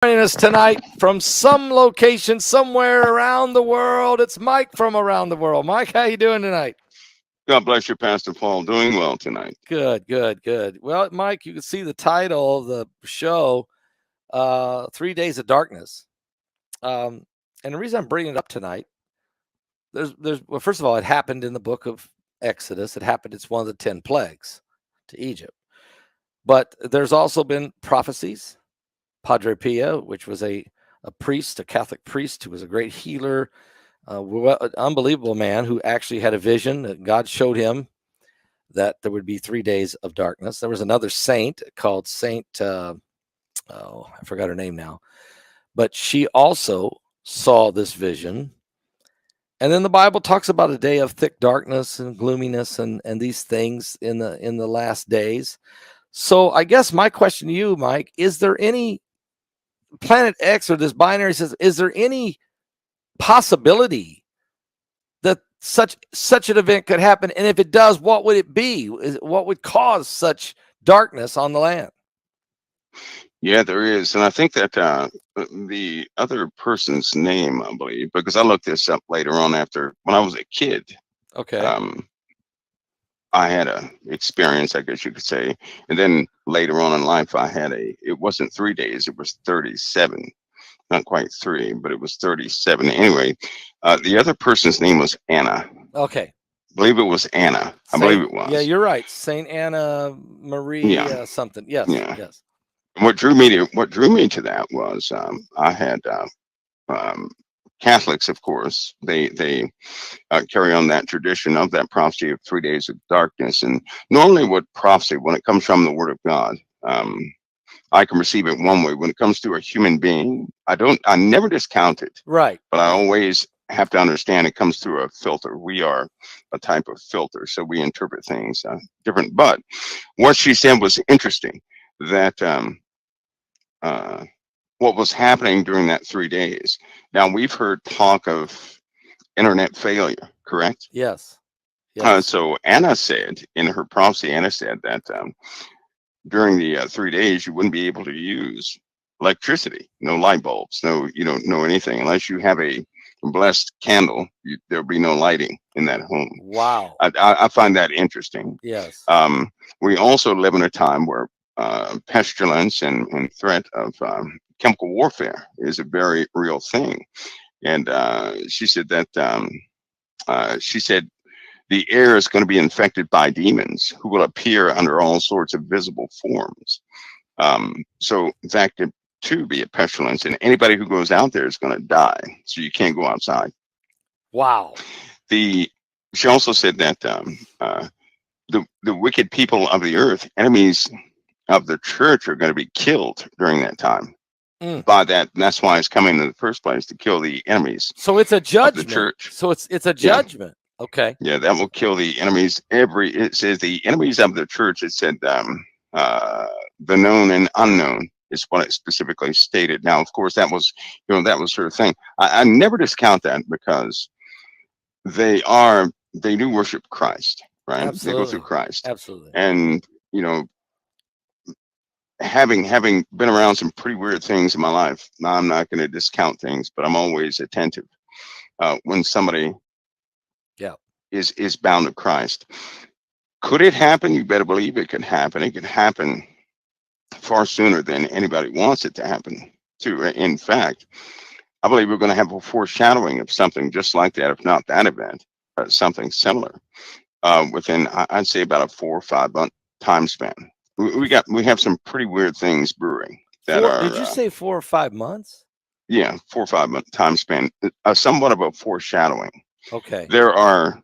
Joining us tonight from some location somewhere around the world. It's Mike from around the world. Mike, how you doing tonight? God bless you, Pastor Paul. Doing well tonight. Good, good, good. Well, Mike, you can see the title of the show, 3 Days of Darkness. And the reason I'm bringing it up tonight, well, first of all, it happened in the book of Exodus. It's one of the 10 plagues to Egypt. But there's also been prophecies. Padre Pio, which was a priest, a Catholic priest who was a great healer, an unbelievable man who actually had a vision that God showed him that there would be 3 days of darkness. There was another saint called Saint, I forgot her name now, but she also saw this vision. And then the Bible talks about a day of thick darkness and gloominess and these things in the last days. So I guess my question to you, Mike, is there any Planet X or this binary says, is there any possibility that such an event could happen? And if it does, what would it be? What would cause such darkness on the land? Yeah, there is. And I think that the other person's name, I believe, because I looked this up later on after when I was a kid. Okay. I had a experience, I guess you could say. And then later on in life, it wasn't 3 days, it was 37. Not quite 3, but it was 37. Anyway, the other person's name was Anna. Okay. I believe it was Anna. I believe it was. Yeah, you're right. Saint Anna Marie something. Yes. Yeah. Yes. What drew me to that was I had Catholics, of course, they carry on that tradition of that prophecy of 3 days of darkness. And normally, what prophecy, when it comes from the Word of God, I can receive it one way. When it comes to a human being, I never discount it. Right. But I always have to understand it comes through a filter. We are a type of filter, so we interpret things different. But what she said was interesting. That what was happening during that 3 days. Now we've heard talk of internet failure, correct? Yes. Yes. So Anna said in her prophecy, Anna said that during the 3 days you wouldn't be able to use electricity, no light bulbs, you don't know anything unless you have a blessed candle. There'll be no lighting in that home. Wow. I find that interesting. Yes. We also live in a time where pestilence and threat of chemical warfare is a very real thing. And she said that the air is going to be infected by demons who will appear under all sorts of visible forms. So that could too be a pestilence, and anybody who goes out there is going to die. So you can't go outside. Wow. She also said that the wicked people of the earth, enemies of the church, are going to be killed during that time. By that, and that's why it's coming in the first place, to kill the enemies. So it's a judgment. Of the church. So it's a judgment. Yeah. Okay. Yeah, that will kill the enemies. It says the enemies of the church. It said the known and unknown is what it specifically stated. Now, of course, that was her thing. I never discount that, because they do worship Christ, right? Absolutely. They go through Christ. Absolutely. And having been around some pretty weird things in my life, now I'm not going to discount things, but I'm always attentive when somebody is bound to Christ. Could it happen? You better believe it could happen. It could happen far sooner than anybody wants it to happen too. In fact, I believe we're going to have a foreshadowing of something just like that, if not that event, something similar within, I'd say, about a 4 or 5 month time span. We have some pretty weird things brewing. Did you say 4 or 5 months? Yeah, 4 or 5 month time span. Somewhat of a foreshadowing. Okay. There are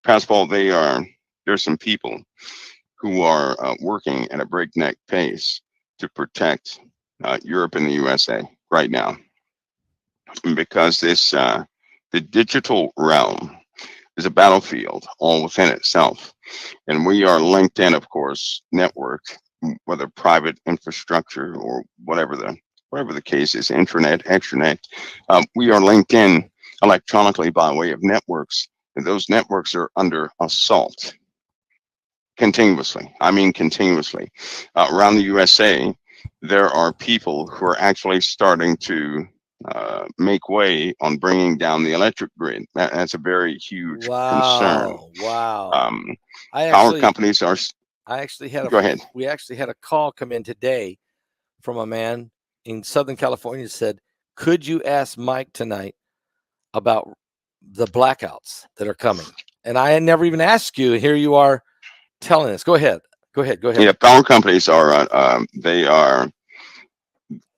Pastor Paul. There's some people who are working at a breakneck pace to protect Europe and the USA right now, because the digital realm is a battlefield all within itself. And we are linked in, of course, network, whether private infrastructure or whatever the case is, intranet, extranet. We are linked in electronically by way of networks, and those networks are under assault continuously. I mean, continuously. Around the USA, there are people who are actually starting to make way on bringing down the electric grid. That's a very huge concern. Wow. Wow. Um, I Power actually companies are. I actually had Go ahead. we actually had a call come in today from a man in Southern California said, "Could you ask Mike tonight about the blackouts that are coming?" And I had never even asked you. Here you are telling us. Go ahead. Go ahead. Go ahead. Yeah, power companies are.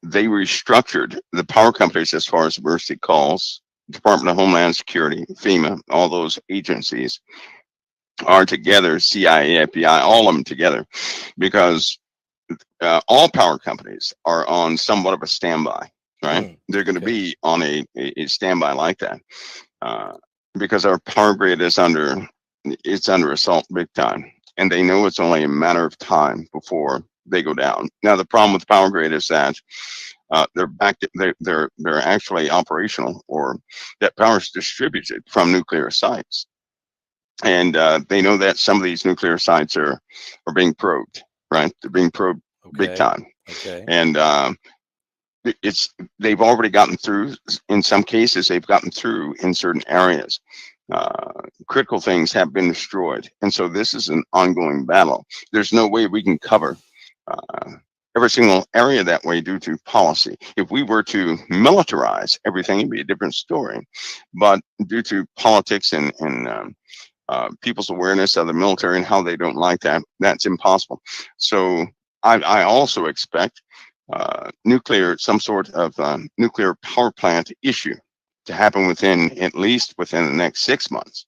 They restructured the power companies as far as emergency calls. Department of Homeland Security, FEMA, all those agencies are together. CIA, FBI, all of them together, because all power companies are on somewhat of a standby. Right? They're going to Okay. be on a standby like that, because our power grid is under assault big time, and they know it's only a matter of time before they go down. Now, the problem with power grid is that they're back. They're actually operational, or that power is distributed from nuclear sites, and they know that some of these nuclear sites are being probed. Right? They're being probed big Okay. time, Okay. and they've already gotten through. In some cases, they've gotten through in certain areas. Critical things have been destroyed, and so this is an ongoing battle. There's no way we can cover every single area that way due to policy. If we were to militarize everything, it'd be a different story. But due to politics and people's awareness of the military and how they don't like that, that's impossible. So I also expect some sort of nuclear power plant issue to happen at least within the next 6 months.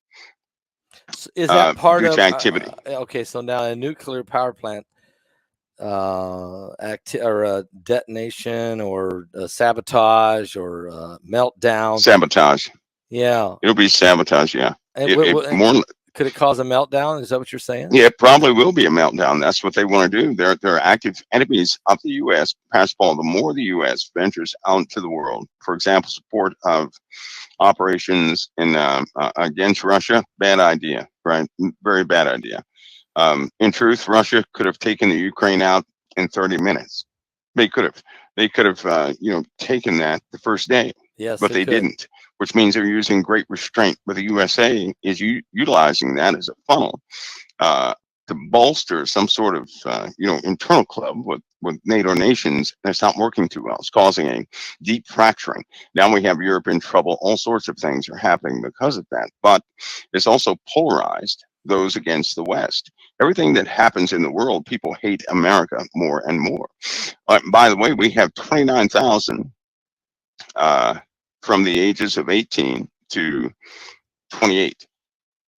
Is that part due of to activity? okay? So now a nuclear power plant detonation or sabotage or meltdown. Sabotage. Yeah. It'll be sabotage. Yeah. And, It more. could it cause a meltdown? Is that what you're saying? Yeah, it probably will be a meltdown. That's what they want to do. They're active enemies of the U.S. Paul, the more the U.S. ventures out to the world, for example, support of operations against Russia, bad idea, right? Very bad idea. In truth, Russia could have taken the Ukraine out in 30 minutes. They could have. They could have, taken that the first day, Yes, but they didn't, which means they're using great restraint. But the USA is utilizing that as a funnel uh, to bolster some sort of, internal club with NATO nations. That's not working too well. It's causing a deep fracturing. Now we have Europe in trouble. All sorts of things are happening because of that. But it's also polarized those against the West. Everything that happens in the world, people hate America more and more. By the way, we have 29,000 from the ages of 18 to 28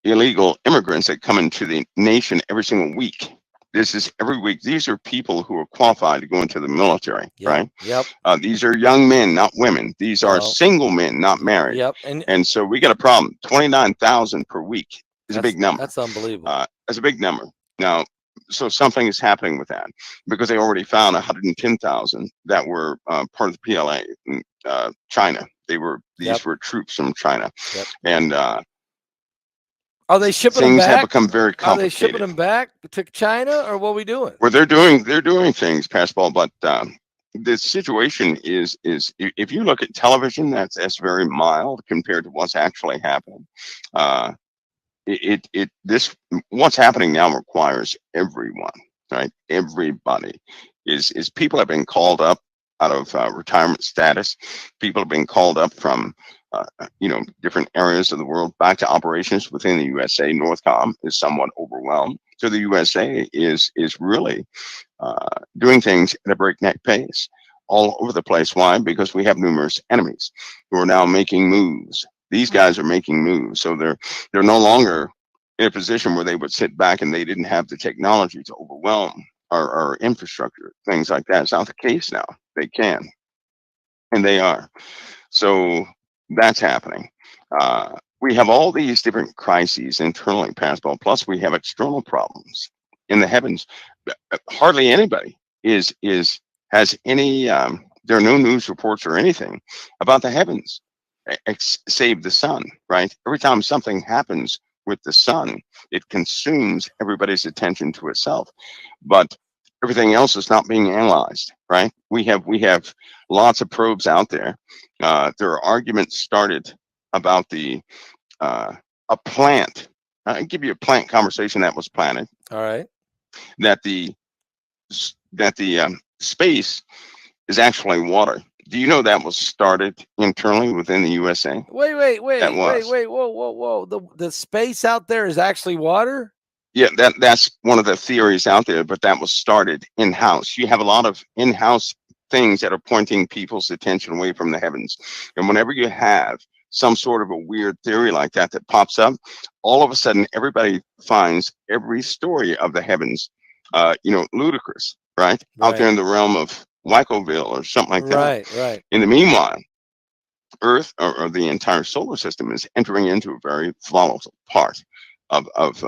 illegal immigrants that come into the nation every single week. This is every week. These are people who are qualified to go into the military, right? Yep. These are young men, not women. These are single men, not married. Yep. And so we got a problem. 29,000 per week is a big number. That's unbelievable. That's a big number. Now, so something is happening with that, because they already found 110,000 that were part of the PLA in China. These were troops from China. Yep. And are they shipping things them back? have become very complicated. Are they shipping them back to China, or what are we doing? Well, they're doing things, Paul, but the situation is if you look at television, that's very mild compared to what's actually happening. What's happening now requires everyone, right? Everybody is people have been called up out of retirement status. People have been called up from different areas of the world back to operations within the USA. Northcom is somewhat overwhelmed, so the USA is really doing things at a breakneck pace all over the place. Why? Because we have numerous enemies who are now making moves. These guys are making moves, so they're no longer in a position where they would sit back and they didn't have the technology to overwhelm our infrastructure, things like that. It's not the case now. They can, and they are. So that's happening. We have all these different crises internally, Pascal. Plus, we have external problems in the heavens. Hardly anybody has any. There are no news reports or anything about the heavens, save the sun. Right? Every time something happens with the sun, it consumes everybody's attention to itself. But Everything else is not being analyzed, right? We have lots of probes out there. There are arguments started about a plant. I'll give you a plant conversation that was planted. All right. That the space is actually water. Do you know that was started internally within the USA? That was. Whoa. The space out there is actually water? Yeah, that's one of the theories out there, but that was started in-house. You have a lot of in-house things that are pointing people's attention away from the heavens. And whenever you have some sort of a weird theory like that that pops up, all of a sudden everybody finds every story of the heavens, ludicrous, right? Out there in the realm of Wackoville or something like that. Right. In the meanwhile, Earth or the entire solar system is entering into a very volatile part of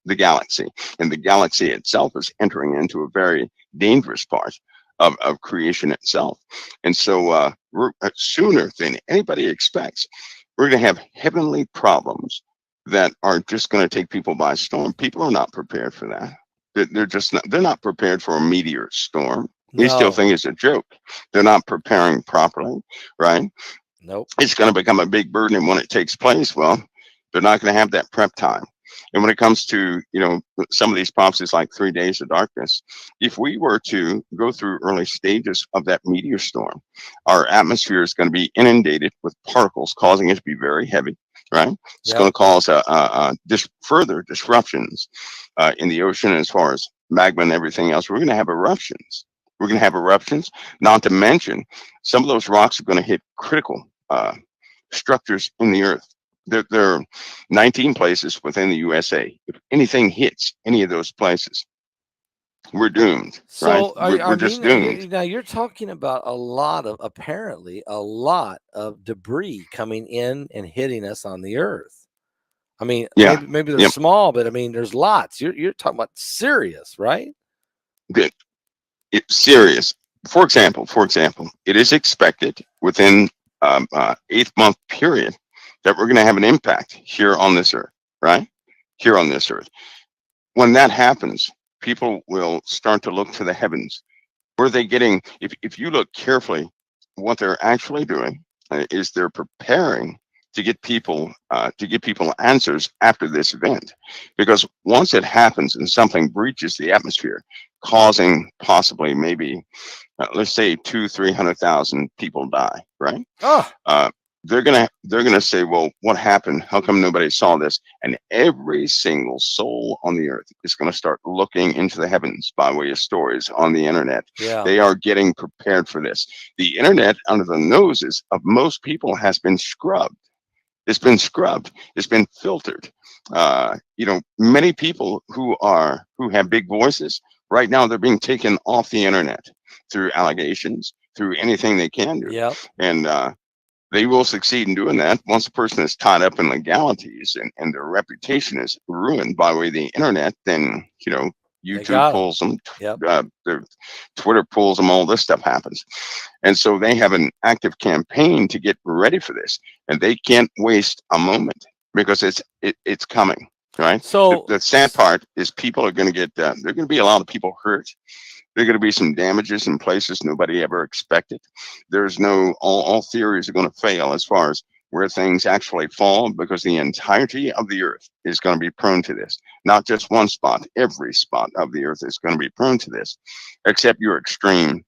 the galaxy, and the galaxy itself is entering into a very dangerous part of creation itself. And so we're sooner than anybody expects, we're going to have heavenly problems that are just going to take people by storm. People are not prepared for that. They're not prepared for a meteor storm. They still think it's a joke. They're not preparing properly, right? Nope. It's going to become a big burden, and when it takes place, well, they're not going to have that prep time. And when it comes to, some of these prophecies like 3 days of darkness, if we were to go through early stages of that meteor storm, our atmosphere is going to be inundated with particles, causing it to be very heavy, right? It's going to cause further disruptions in the ocean as far as magma and everything else. We're going to have eruptions. Not to mention, some of those rocks are going to hit critical structures in the earth. There are 19 places within the USA. If anything hits any of those places, we're doomed. So right? We're just doomed. Now you're talking about apparently a lot of debris coming in and hitting us on the earth. I mean, maybe they're small, but I mean, there's lots. You're talking about serious, right? It's serious. For example, it is expected within 8-month period that we're going to have an impact here on this earth, right? Here on this earth. When that happens, people will start to look to the heavens. Where are they getting, if you look carefully, what they're actually doing is they're preparing to get people answers after this event. Because once it happens and something breaches the atmosphere, causing possibly maybe, let's say 200,000-300,000 people die, right? They're gonna say, well, what happened? How come nobody saw this? And every single soul on the earth is going to start looking into the heavens by way of stories on the internet. They are getting prepared for this. The internet, under the noses of most people, has been scrubbed. It's been scrubbed. It's been filtered. Many people who have big voices right now, they're being taken off the internet through allegations, through anything they can do. And they will succeed in doing that. Once a person is tied up in legalities and their reputation is ruined by way of the internet, then, YouTube pulls them, their Twitter pulls them, all this stuff happens. And so they have an active campaign to get ready for this, and they can't waste a moment because it's coming, right? So the sad part is people are going to get, there are going to be a lot of people hurt. There are going to be some damages in places nobody ever expected. There's all theories are going to fail as far as where things actually fall, because the entirety of the earth is going to be prone to this. Not just one spot, every spot of the earth is going to be prone to this, except your extreme,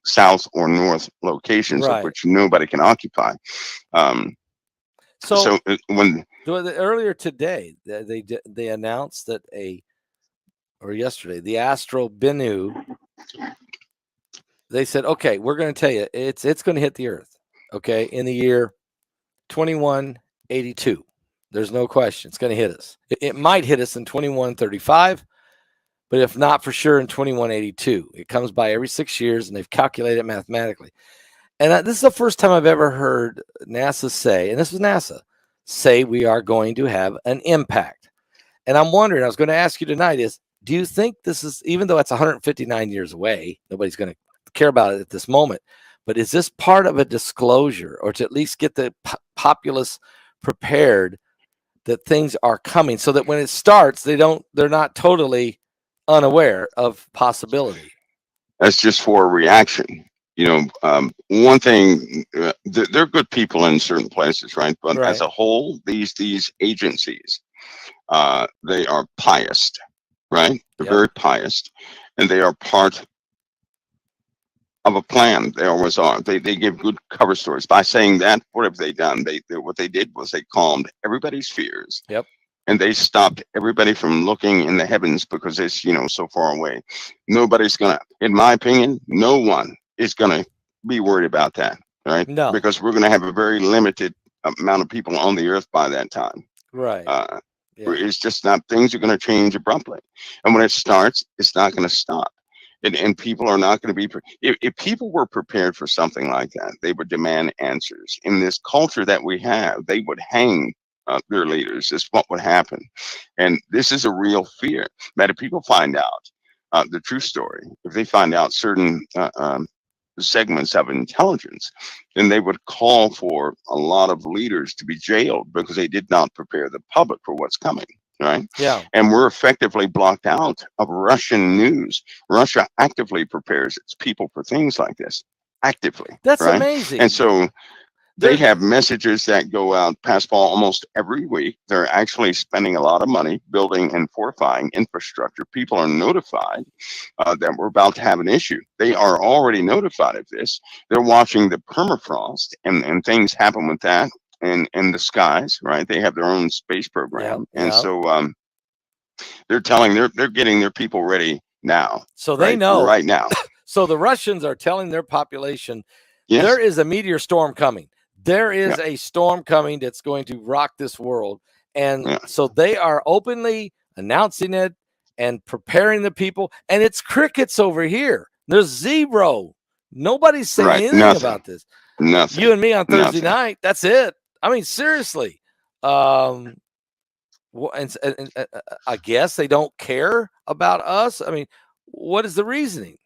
south or north locations of which nobody can occupy. So when earlier today, they announced that yesterday, the Astro Bennu, they said, okay, we're going to tell you, it's going to hit the earth, okay, in the year 2182. There's no question. It's going to hit us. It might hit us in 2135, but if not, for sure in 2182. It comes by every 6 years, and they've calculated it mathematically. And this is the first time I've ever heard NASA say, and this was NASA, say we are going to have an impact. And I'm wondering, I was going to ask you tonight is, do you think this is, even though it's 159 years away, nobody's going to care about it at this moment, but is this part of a disclosure, or to at least get the populace prepared that things are coming, so that when it starts, they're not totally unaware of possibility. That's just for a reaction. One thing, they're good people in certain places, right? But as Right. a whole, these agencies, they are pious, right? They're Yep. very pious, and they are part of a plan. They always are. They give good cover stories. By saying that, what have they done? What they did was they calmed everybody's fears, Yep. and they stopped everybody from looking in the heavens because it's so far away. Nobody's gonna, in my opinion, no one is gonna be worried about that, right? No. Because we're gonna have a very limited amount of people on the earth by that time. Right. Uh, Yeah. it's just not, things are going to change abruptly, and when it starts, it's not going to stop. And people are not going to be if people were prepared for something like that, they would demand answers. In this culture that we have, they would hang their leaders. Is what would happen. And this is a real fear that if people find out the true story, if they find out certain segments of intelligence, then they would call for a lot of leaders to be jailed because they did not prepare the public for what's coming. Right. Yeah. And we're effectively blocked out of Russian news. Russia actively prepares its people for things like this, actively. That's Right. amazing. And so they They're have messages that go out past Paul almost every week. They're actually spending a lot of money building and fortifying infrastructure. People are notified that we're about to have an issue. They are already notified of this. They're watching the permafrost, and things happen with that in the skies, right? They have their own space yeah. program. And Yeah. so they're getting their people ready now, So they right? know. Right now. So the Russians are telling their population there Yes. is a meteor storm coming. There Yeah. is a storm coming that's going to rock this world. And Yeah. so they are openly announcing it and preparing the people. And it's crickets over here. There's zero. Nobody's saying Right. anything Nothing. about this. Nothing. You and me on Thursday Nothing. night. That's it. I mean, seriously. Um, I guess they don't care about us. I mean, what is the reasoning?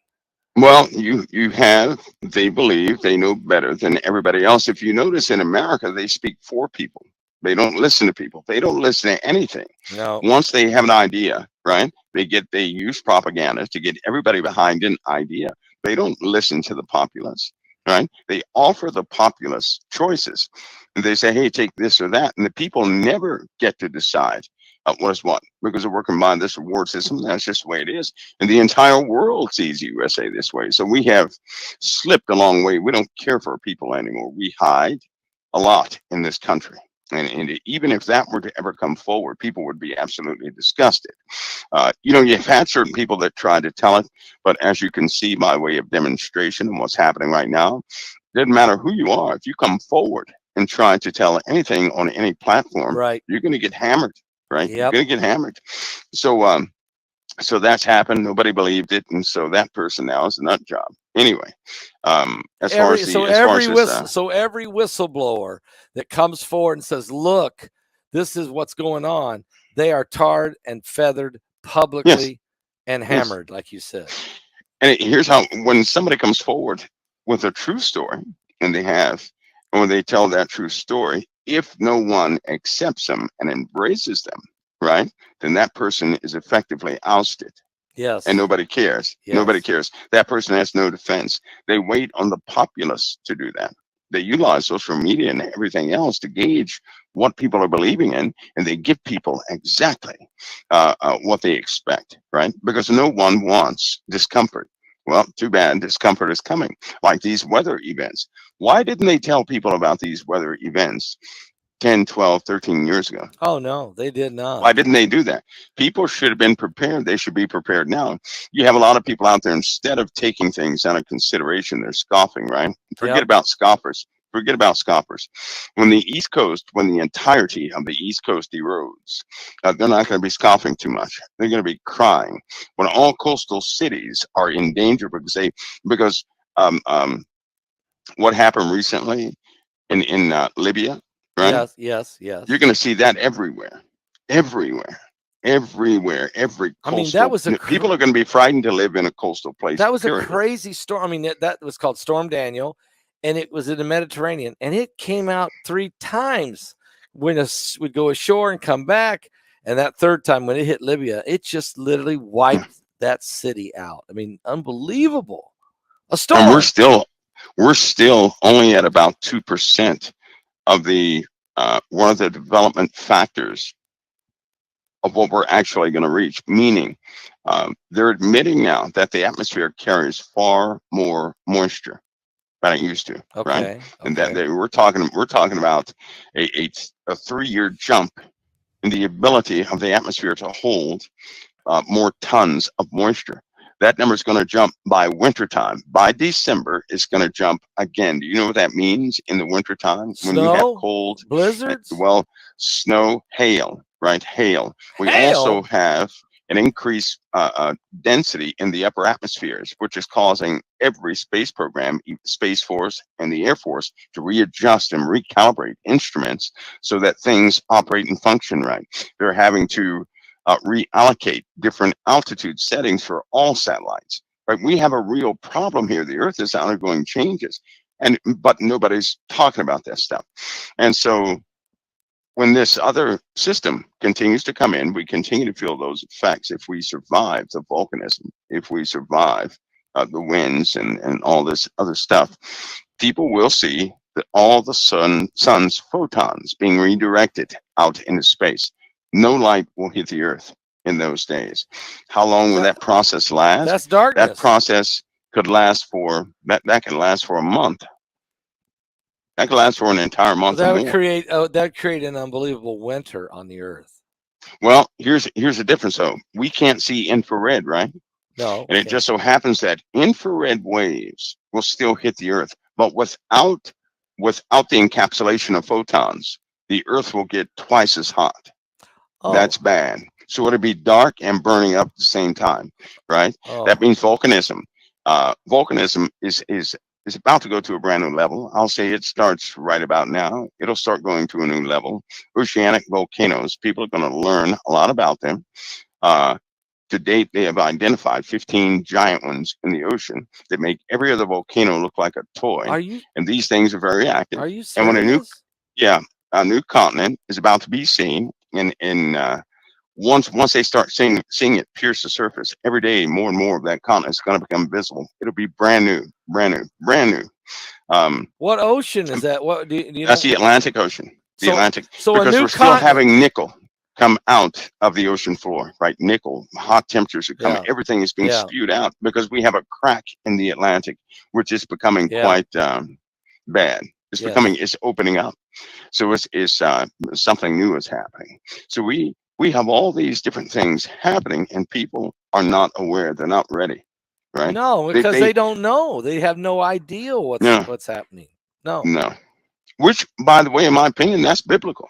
Well, you have, they believe they know better than everybody else. If you notice, in America, they speak for people. They don't listen to people. They don't listen to anything. No. Once they have an idea, right? They use propaganda to get everybody behind an idea. They don't listen to the populace, right? They offer the populace choices. And they say, hey, take this or that. And the people never get to decide what is what, because we're working by this reward system. That's just the way it is. And the entire world sees the USA this way. So we have slipped a long way. We don't care for people anymore. We hide a lot in this country. And even if that were to ever come forward, people would be absolutely disgusted. You've had certain people that try to tell it, but as you can see by way of demonstration and what's happening right now, it doesn't matter who you are. If you come forward and try to tell anything on any platform, Right. you're going to get hammered, right? You're Yep. going to get hammered. So that's happened. Nobody believed it, and so that person now is a nut job. Anyway, as far as this, So every whistleblower that comes forward and says, "Look, this is what's going on," they are tarred and feathered publicly and hammered, like you said. and here's how: when somebody comes forward with a true story, and when they tell that true story, if no one accepts them and embraces them, right, then that person is effectively ousted. Yes. And nobody cares. Yes. Nobody cares. That person has no defense. They wait on the populace to do that. They utilize social media and everything else to gauge what people are believing in, and they give people exactly what they expect, right? Because no one wants discomfort. Well, too bad, discomfort is coming, like these weather events. Why didn't they tell people about these weather events 10, 12, 13 years ago? Oh no, they did not. Why didn't they do that? People should have been prepared. They should be prepared now. You have a lot of people out there, instead of taking things out of consideration, they're scoffing, right? Forget about scoffers. Forget about scoffers. When the entirety of the East Coast erodes, they're not going to be scoffing too much. They're going to be crying. When all coastal cities are in danger because what happened recently in Libya, right? Yes. You're going to see that everywhere. Everywhere. Every coastal. I mean, that was people are going to be frightened to live in a coastal place. That was period. a crazy storm. I mean, that was called Storm Daniel, and it was in the Mediterranean, and it came out 3 times when would go ashore and come back. And that third time when it hit Libya, it just literally wiped that city out. I mean, unbelievable. A storm. And we're still only at about 2% of the one of the development factors of what we're actually going to reach. Meaning, they're admitting now that the atmosphere carries far more moisture than it used to, right? And that we're talking about a 3-year jump in the ability of the atmosphere to hold more tons of moisture. That number is going to jump by wintertime. By December, it's going to jump again. Do you know what that means in the wintertime? Snow, when we have cold, blizzards? Well, snow, hail, right? Hail. We also have an increased density in the upper atmospheres, which is causing every space program, Space Force and the Air Force, to readjust and recalibrate instruments so that things operate and function right. They're having to reallocate different altitude settings for all satellites. Right? We have a real problem here. The Earth is undergoing changes, but nobody's talking about that stuff. And so when this other system continues to come in, we continue to feel those effects. If we survive the volcanism, if we survive the winds and all this other stuff, people will see that all the sun's photons being redirected out into space. No light will hit the Earth in those days. How long will that process last? That's darkness. That process could last for that can last for a month. That could last for an entire month. That would create an unbelievable winter on the Earth. Well, here's the difference though. We can't see infrared, right? No. And it just so happens that infrared waves will still hit the Earth, but without the encapsulation of photons, the Earth will get twice as hot. Oh. That's bad. So it'll be dark and burning up at the same time, right? Oh. That means volcanism. Volcanism is about to go to a brand new level. I'll say it starts right about now. It'll start going to a new level. Oceanic volcanoes, people are going to learn a lot about them. To date, they have identified 15 giant ones in the ocean that make every other volcano look like a toy. And these things are very active. Are you serious? And when a new continent is about to be seen, and once they start seeing it pierce the surface, every day more and more of that continent is going to become visible. It'll be brand new. What ocean is that? What do you That's the Atlantic Ocean. The Atlantic. So because we're still having nickel come out of the ocean floor, right? Nickel, hot temperatures are coming. Yeah. Everything is being spewed out because we have a crack in the Atlantic, which is becoming quite bad. It's it's opening up. So it's something new is happening. So we have all these different things happening, and people are not aware. They're not ready, right? No, because they don't know. They have no idea what's happening. No. Which, by the way, in my opinion, that's biblical.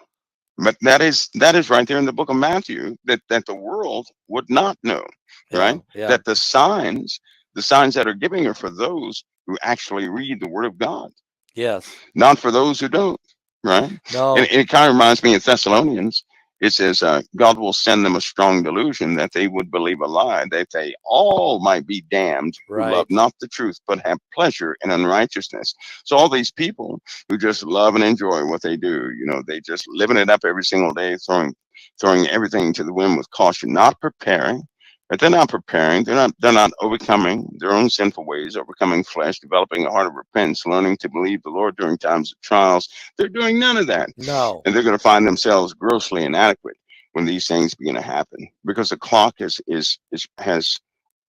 But that is right there in the book of Matthew that the world would not know, right? Yeah. That the signs that are giving are for those who actually read the Word of God. Yes. Not for those who don't, right? No. And it kind of reminds me of Thessalonians. It says, God will send them a strong delusion that they would believe a lie, that they all might be damned who love not the truth, but have pleasure in unrighteousness. So all these people who just love and enjoy what they do, they just living it up every single day, throwing everything to the wind with caution, not preparing. But they're not preparing. They're not overcoming their own sinful ways, overcoming flesh, developing a heart of repentance, learning to believe the Lord during times of trials. They're doing none of that. No. And they're going to find themselves grossly inadequate when these things begin to happen, because the clock has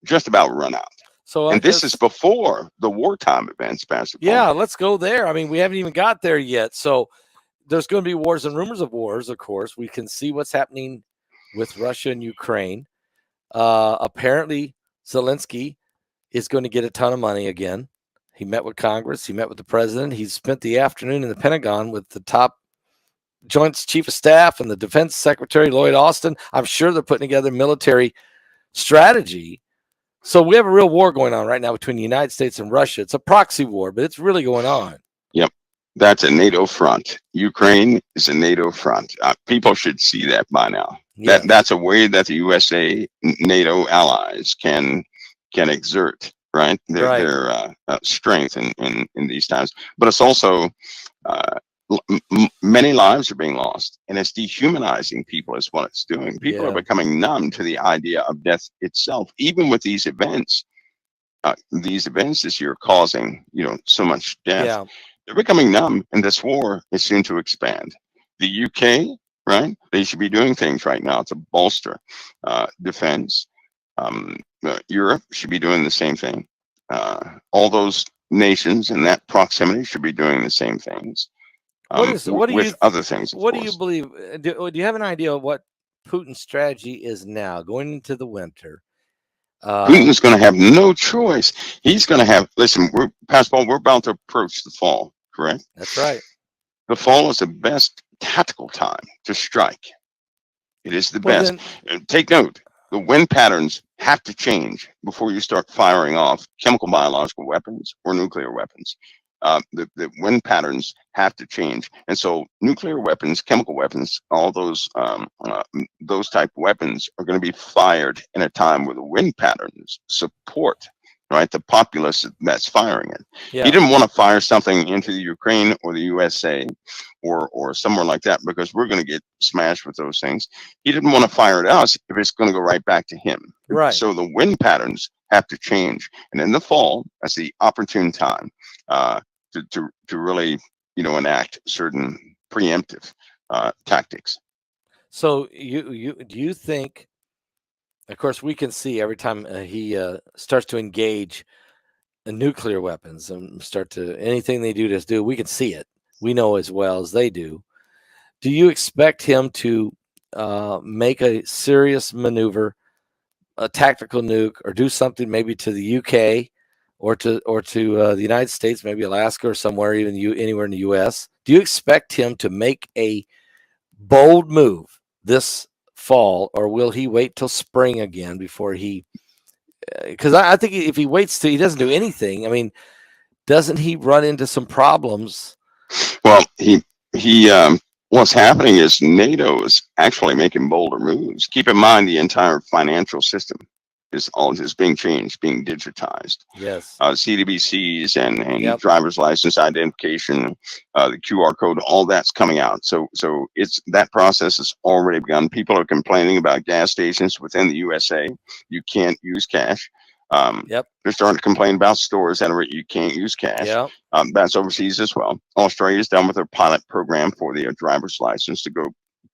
just about run out. So and this is before the wartime events, Pastor Paul. Yeah, let's go there. I mean, we haven't even got there yet. So there's going to be wars and rumors of wars, of course. We can see what's happening with Russia and Ukraine. Apparently Zelensky is going to get a ton of money again. He met with Congress. He met with the president. He spent the afternoon in the Pentagon with the top Joint Chief of Staff and the Defense Secretary, Lloyd Austin. I'm sure they're putting together military strategy. So we have a real war going on right now between the United States and Russia. It's a proxy war, but it's really going on. Yep. That's a NATO front. Ukraine is a NATO front. People should see that by now. Yeah. That's a way that the USA, NATO allies can exert, right? Their strength in these times. But it's also Many lives are being lost, and it's dehumanizing people is what it's doing. People are Yeah. becoming numb to the idea of death itself, even with these events. These events this year causing, so much death. Yeah. They're becoming numb, and this war is soon to expand. The UK, right? They should be doing things right now to bolster defense. Europe should be doing the same thing. All those nations in that proximity should be doing the same things. What do you With other things, of what do you course. believe? Do you have an idea of what Putin's strategy is now going into the winter? Putin's going to have no choice. He's going to have, listen, Pascal, we're about to approach the fall, correct? That's right. The fall is the best tactical time to strike. It is the Well, best. then, And take note, the wind patterns have to change before you start firing off chemical, biological weapons or nuclear weapons. The wind patterns have to change, and so nuclear weapons, chemical weapons, all those type of weapons are going to be fired in a time where the wind patterns support, right, the populace that's firing it. He yeah, didn't want to fire something into the Ukraine or the USA or somewhere like that because we're going to get smashed with those things. He didn't want to fire at us if it's going to go right back to him. right. So the wind patterns have to change, and in the fall, that's the opportune time to really enact certain preemptive tactics. So you do you think? Of course, we can see every time he starts to engage nuclear weapons and start to anything they do, we can see it. We know as well as they do. Do you expect him to make a serious maneuver, a tactical nuke, or do something maybe to the UK or to the United States, maybe Alaska or somewhere, even anywhere in the US? Do you expect him to make a bold move this fall, or will he wait till spring again before he? Because I think if he waits till he doesn't do anything, I mean, doesn't he run into some problems? Well, he what's happening is NATO is actually making bolder moves. Keep in mind the entire financial system is being changed, being digitized. Yes. CDBCs and Yep. driver's license identification, the QR code, all that's coming out. So it's that process has already begun. People are complaining about gas stations within the USA. You can't use cash. Yep. They're starting to complain about stores that you can't use cash. Yep. That's overseas as well. Australia's done with their pilot program for the driver's license to go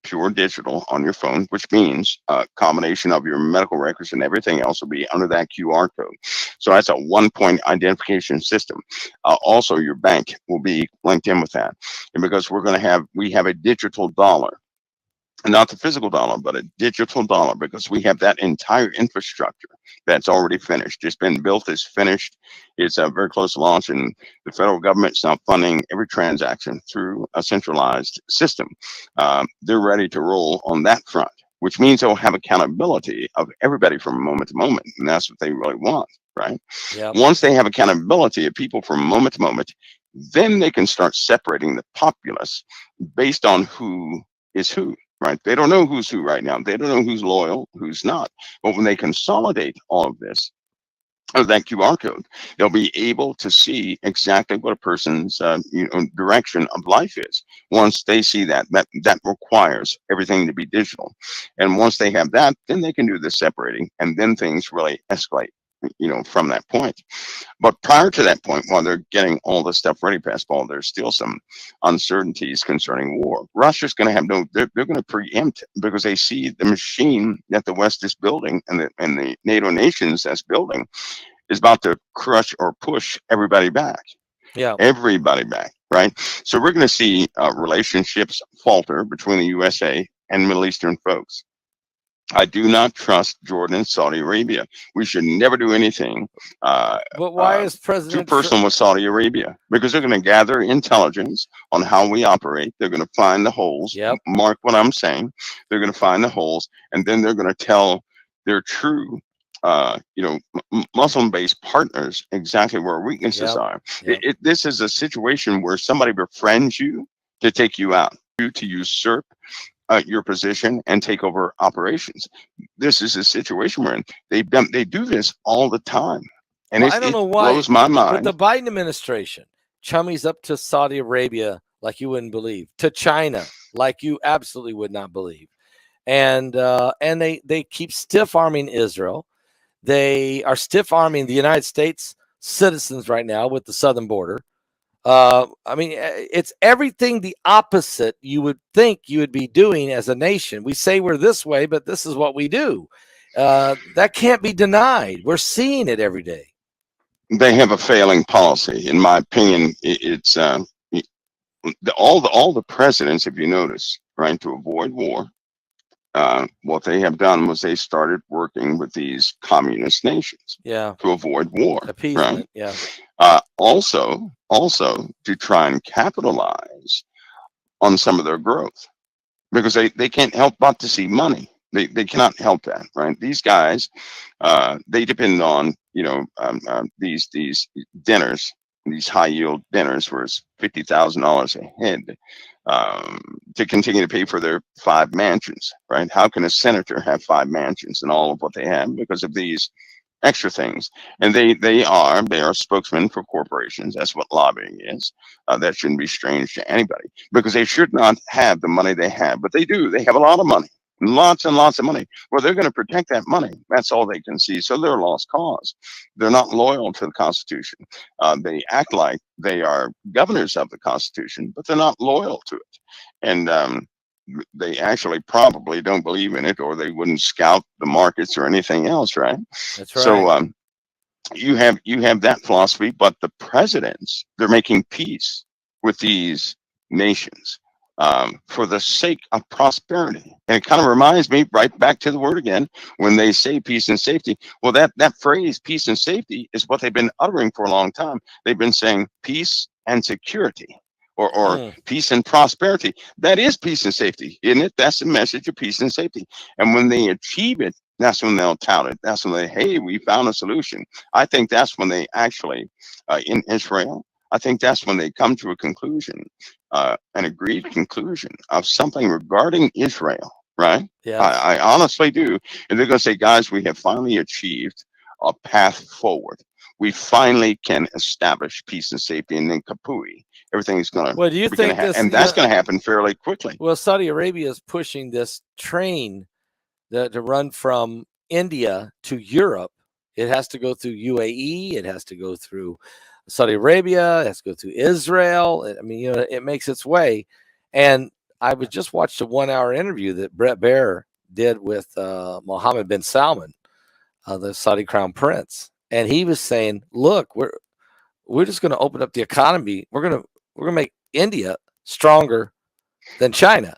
pure digital on your phone, which means a combination of your medical records and everything else will be under that QR code. So that's a one-point identification system. Also, your bank will be linked in with that. And because we have a digital dollar, not the physical dollar, but a digital dollar, because we have that entire infrastructure that's already finished. It's been built, it's finished. It's very close to launch, and the federal government's now funding every transaction through a centralized system. They're ready to roll on that front, which means they'll have accountability of everybody from moment to moment, and that's what they really want, right? Yep. Once they have accountability of people from moment to moment, then they can start separating the populace based on who is who. Right? They don't know who's who right now. They don't know who's loyal, who's not. But when they consolidate all of this, that QR code, they'll be able to see exactly what a person's direction of life is. Once they see that requires everything to be digital, and once they have that, then they can do the separating, and then things really escalate. From that point. But prior to that point, while they're getting all this stuff ready, Pascal, there's still some uncertainties concerning war. Russia's going to have they're going to preempt because they see the machine that the West is building and the NATO nations that's building is about to crush or push everybody back. Yeah. Everybody back, right? So we're going to see relationships falter between the USA and Middle Eastern folks. I do not trust Jordan and Saudi Arabia. We should never do anything But why is too President personal with Saudi Arabia, because they're going to gather intelligence on how we operate. They're going to find the holes. Yep. Mark what I'm saying. They're going to find the holes, and then they're going to tell their true, Muslim-based partners exactly where weaknesses Yep. are. Yep. This is a situation where somebody befriends you to take you out, to usurp your position and take over operations. This is a situation we're in. They do this all the time, and Well, I don't it know why, blows my but the mind. Biden administration chummies up to Saudi Arabia like you wouldn't believe, to China like you absolutely would not believe. And they keep stiff arming Israel. They are stiff arming the United States citizens right now with the southern border. I mean, it's everything the opposite you would think you would be doing as a nation. We say we're this way, but this is what we do. That can't be denied. We're seeing it every day. They have a failing policy, in my opinion. It's all the presidents, if you notice, trying to avoid war. What they have done was they started working with these communist nations, yeah, to avoid war, appeasement, right? yeah. Also to try and capitalize on some of their growth, because they can't help but to see money. They cannot help that, right? These guys, they depend on these dinners, these high yield dinners, where it's $50,000 a head, to continue to pay for their 5 mansions, right? How can a senator have 5 mansions and all of what they have? Because of these extra things. And they are spokesmen for corporations. That's what lobbying is. That shouldn't be strange to anybody, because they should not have the money they have, but they do. They have a lot of money, lots and lots of money. Well, they're going to protect that money. That's all they can see. So they're a lost cause. They're not loyal to the Constitution. They act like they are governors of the Constitution, but they're not loyal to it. And they actually probably don't believe in it, or they wouldn't scout the markets or anything else, right? That's right. So you have that philosophy, but the presidents, they're making peace with these nations, for the sake of prosperity. And it kind of reminds me, right back to the word again, when they say peace and safety. Well, that phrase, peace and safety, is what they've been uttering for a long time. They've been saying peace and security, or peace and prosperity. That is peace and safety, isn't it? That's the message of peace and safety. And when they achieve it, that's when they'll tout it. That's when they, hey, we found a solution. I think that's when they actually, in Israel, I think that's when they come to a conclusion, an agreed conclusion of something regarding Israel, right? Yeah. I honestly do. And they're going to say, guys, we have finally achieved a path forward. We finally can establish peace and safety, and then Pkwy, everything's going to. Well, do you think this? And that's going to happen fairly quickly. Well, Saudi Arabia is pushing this train to run from India to Europe. It has to go through UAE. It has to go through Saudi Arabia. It has to go through Israel. I mean, it makes its way. And I was just watched a 1-hour interview that Brett Baer did with Mohammed bin Salman, the Saudi crown prince, and he was saying, "Look, we're just going to open up the economy. We're going to make India stronger than China."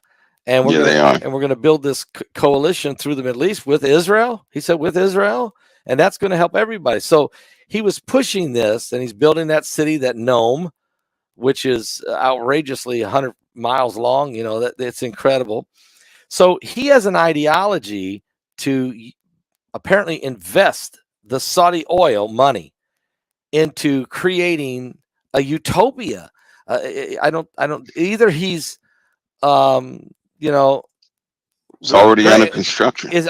And we're going to build this coalition through the Middle East with Israel. He said, with Israel, and that's going to help everybody. So he was pushing this, and he's building that city, that Nome, which is outrageously 100 miles long. That it's incredible. So he has an ideology to apparently invest the Saudi oil money into creating a utopia. I don't either. He's it's already under construction. Is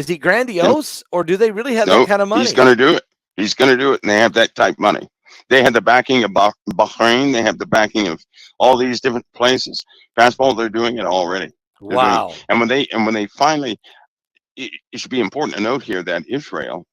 he grandiose, or do they really have that kind of money? He's going to do it. He's going to do it, and they have that type money. They have the backing of Bahrain. They have the backing of all these different places. Passport, they're doing it already. Wow. And when they finally, it should be important to note here that Israel,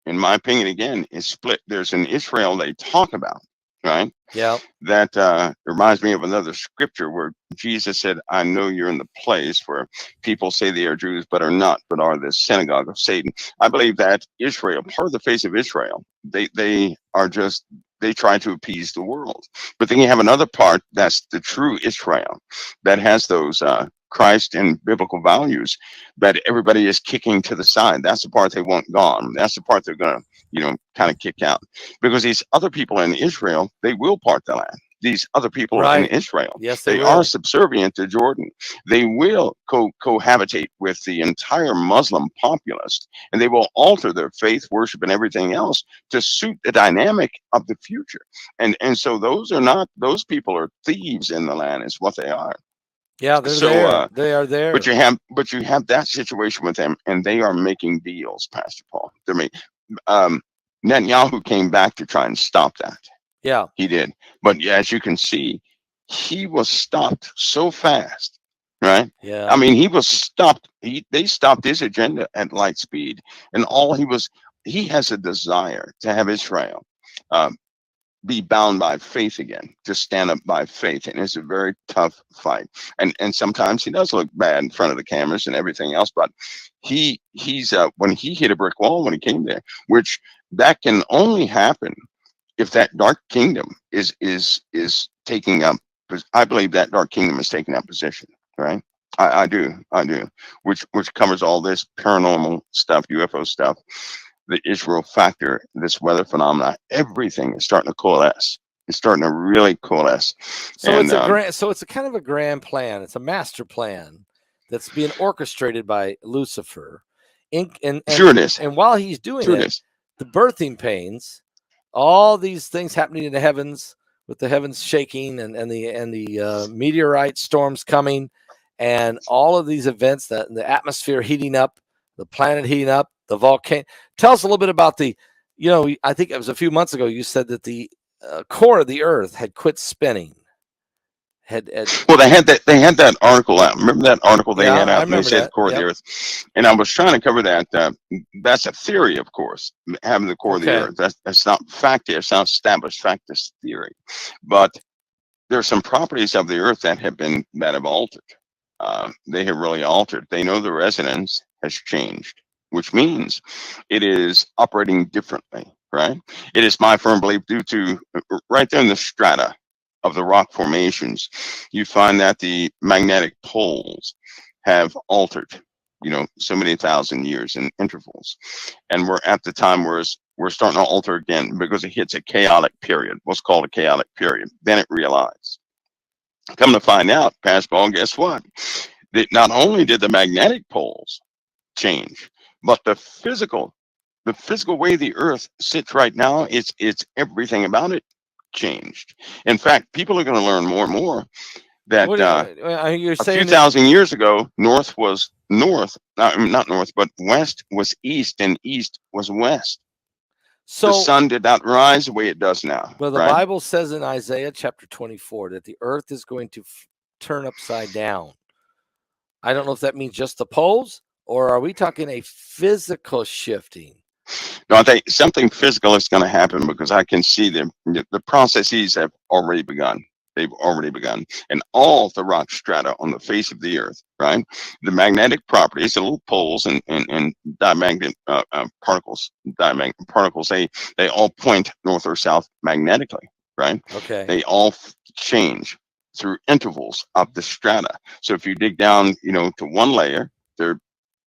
in my opinion, again, is split. There's an Israel they talk about, right? Yeah. That reminds me of another scripture where Jesus said, I know you're in the place where people say they are Jews but are not, but are the synagogue of Satan. I believe that Israel, part of the face of Israel, they are just, they try to appease the world. But then you have another part that's the true Israel, that has those Christ and biblical values, that everybody is kicking to the side. That's the part they want gone. That's the part they're going to, kind of kick out. Because these other people in Israel, they will part the land. These other people in Israel, yes, they are subservient to Jordan. They will cohabitate with the entire Muslim populace, and they will alter their faith, worship, and everything else to suit the dynamic of the future. And so those people are thieves in the land, is what they are. Yeah, they're there. They are there. But you have that situation with them, and they are making deals, Pastor Paul. They're making. Netanyahu came back to try and stop that. Yeah, he did. But as you can see, he was stopped so fast, right? Yeah. I mean, he was stopped. They stopped his agenda at light speed, and he has a desire to have Israel uh, be bound by faith again, to stand up by faith, and it's a very tough fight. And sometimes he does look bad in front of the cameras and everything else, but he's when he hit a brick wall when he came there, which that can only happen if that dark kingdom is taking up. I believe that dark kingdom is taking that position, right? I do, which covers all this paranormal stuff, UFO stuff, the Israel factor, this weather phenomena. Everything is starting to coalesce. It's starting to really coalesce. So And it's a grand. So it's a kind of a grand plan. It's a master plan that's being orchestrated by Lucifer. sure it is. And while he's doing Sure it it, is. the birthing pains, all these things happening in the heavens, with the heavens shaking and the meteorite storms coming, and all of these events, that the atmosphere heating up, the planet heating up, the volcano. Tell us a little bit about the, I think it was a few months ago you said that the core of the Earth had quit spinning. Well, they had that article out. Remember that article they had I out? And they remember said that. the core of Yep. the Earth, and I was trying to cover that. That's a theory, of course, having the core of the Okay. Earth. That's not fact. It's not established fact. It's theory, but there are some properties of the Earth that have altered. They have really altered. They know the resonance has changed, which means it is operating differently, right? It is my firm belief due to right there in the strata of the rock formations, you find that the magnetic poles have altered, so many thousand years in intervals. And we're at the time where we're starting to alter again because it hits a chaotic period, what's called a chaotic period. Then it realized. Come to find out, Paul, guess what? That not only did the magnetic poles change, but the physical way the Earth sits right now, it's everything about it changed. In fact, people are going to learn more and more that You're a few saying thousand years ago, north was north, not north, but west was east, and east was west. so? The sun did not rise the way it does now. Well, the right? Bible says in Isaiah chapter 24 that the Earth is going to turn upside down. I don't know if that means just the poles, or are we talking a physical shifting? No, I think something physical is going to happen because I can see the processes have already begun. They've already begun. And all the rock strata on the face of the Earth, right? The magnetic properties, the little poles and diamagnetic particles, they all point north or south magnetically, right? Okay. They all change through intervals of the strata. So if you dig down, to one layer, they're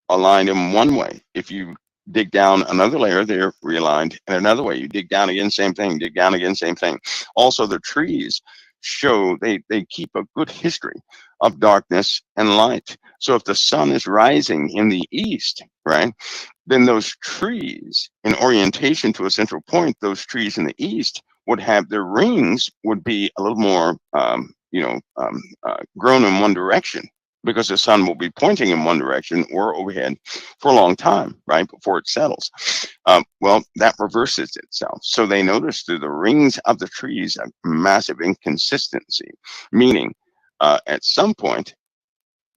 aligned in one way. If you dig down another layer, they're realigned in another way. You dig down again, same thing. Dig down again, same thing. Also, the trees show they keep a good history of darkness and light. So if the sun is rising in the east, right, then those trees in orientation to a central point, those trees in the east would have their rings would be a little more grown in one direction, because the sun will be pointing in one direction or overhead for a long time, right, before it settles. Well, that reverses itself. So they notice through the rings of the trees a massive inconsistency, meaning at some point,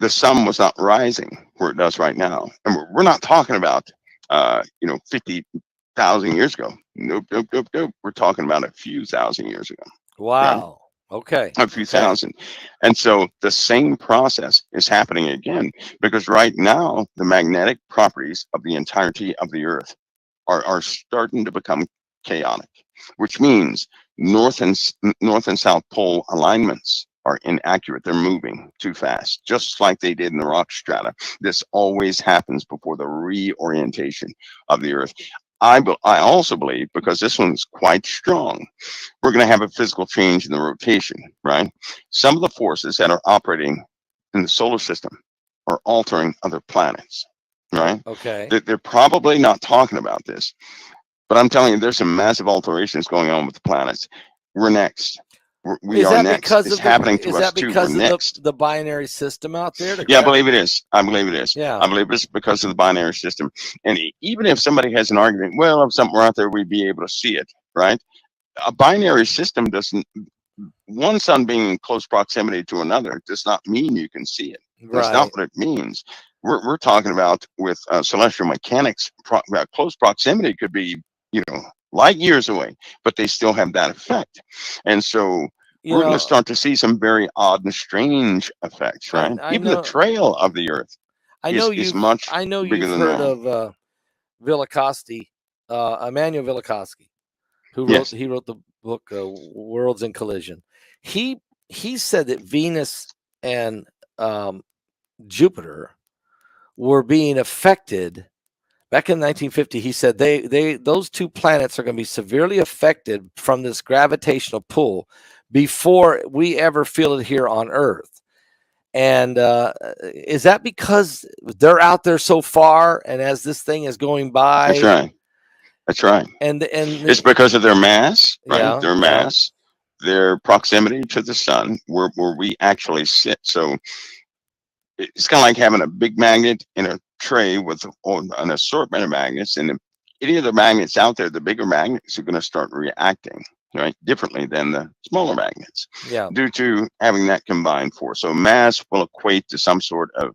the sun was not rising where it does right now. And we're not talking about, 50,000 years ago. Nope. We're talking about a few thousand years ago. Wow. Right? Okay. A few thousand. And so the same process is happening again, because right now the magnetic properties of the entirety of the Earth are starting to become chaotic, which means north and south pole alignments are inaccurate. They're moving too fast, just like they did in the rock strata. This always happens before the reorientation of the Earth. I also believe, because this one's quite strong, we're going to have a physical change in the rotation, right? Some of the forces that are operating in the solar system are altering other planets, right? Okay. They're probably not talking about this, but I'm telling you, there's some massive alterations going on with the planets. We're next. We are next. It's happening to us too. We're next. The binary system out there? Yeah, I believe it is. I believe it is. Yeah. I believe it's because of the binary system. And even if somebody has an argument, well, if something were out there, we'd be able to see it, right? A binary system doesn't. one sun being in close proximity to another does not mean you can see it. That's not Right. what it means. We're talking about with celestial mechanics. Close proximity could be, light years away, but they still have that effect. And so You we're going to know, start to see some very odd and strange effects, I right? I Even the know trail of the Earth is much I know bigger you've than heard normal. of Velikovsky, Emmanuel Velikovsky, Yes, he wrote the book Worlds in Collision. He he said that Venus and um, Jupiter were being affected back in 1950. He said those two planets are going to be severely affected from this gravitational pull before we ever feel it here on Earth. And is that because they're out there so far, and as this thing is going that's by, right. That's right. and It's because of their mass, right? yeah, Their yeah, mass, their proximity to the sun, where we actually sit. So it's kind of like having a big magnet in a tray with an assortment of magnets, and if any of the magnets out there, the bigger magnets are going to start reacting right differently than the smaller magnets yeah. due to having that combined force. So mass will equate to some sort of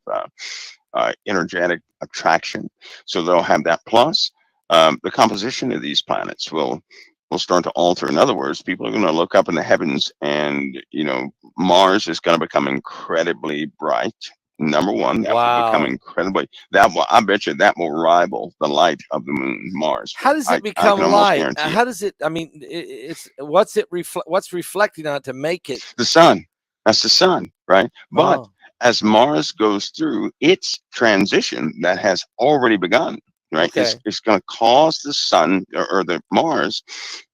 energetic attraction. So they'll have that plus. The composition of these planets will start to alter. In other words, people are going to look up in the heavens, and Mars is going to become incredibly bright. Number one, that will become Wow. incredibly. That will, I bet you, that will rival the light of the moon. Mars How will. does it I become can almost light? guarantee it. How does it? I mean, it's what's reflecting on it to make it? The sun. That's the sun, right? But Oh, as Mars goes through its transition that has already begun, right, okay. it's going to cause the sun or the Mars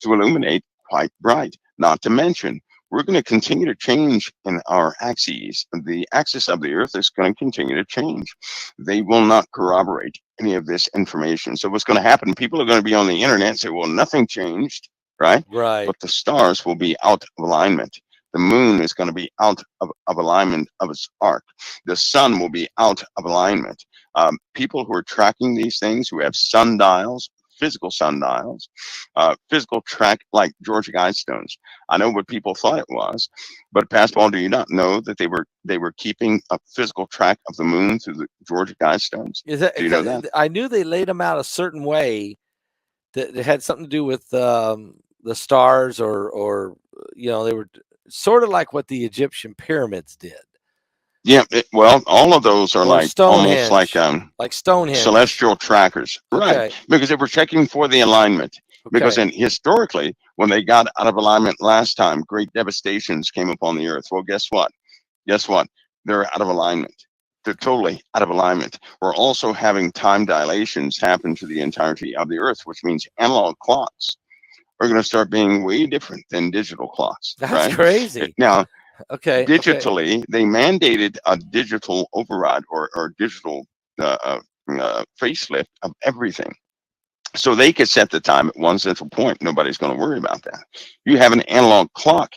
to illuminate quite bright. Not to mention, we're going to continue to change in our axes. The axis of the Earth is going to continue to change. They will not corroborate any of this information. So what's going to happen? People are going to be on the internet and say, "Well, nothing changed," right? Right. But the stars will be out of alignment. The moon is going to be out of alignment of its arc. The sun will be out of alignment. People who are tracking these things, who have sundials, physical sundials, physical track like Georgia Guidestones. I know what people thought it was, but Pascal, do you not know that they were keeping a physical track of the moon through the Georgia Guidestones? Is that? Do you know that? I knew they laid them out a certain way that had something to do with the stars, or they were sort of like what the Egyptian pyramids did, Yeah. Well, all of those are or like almost Like Stonehenge. celestial trackers, right? Okay. Because they were checking for the alignment. Because Okay. historically, when they got out of alignment last time, great devastations came upon the earth. Well, guess what? Guess what? They're out of alignment. They're totally out of alignment. We're also having time dilations happen to the entirety of the earth, which means analog clocks are going to start being way different than digital clocks, That's right? crazy. Now, Okay. Okay. digitally, they mandated a digital override or digital facelift of everything. So they could set the time at one central point. Nobody's going to worry about that. You have an analog clock.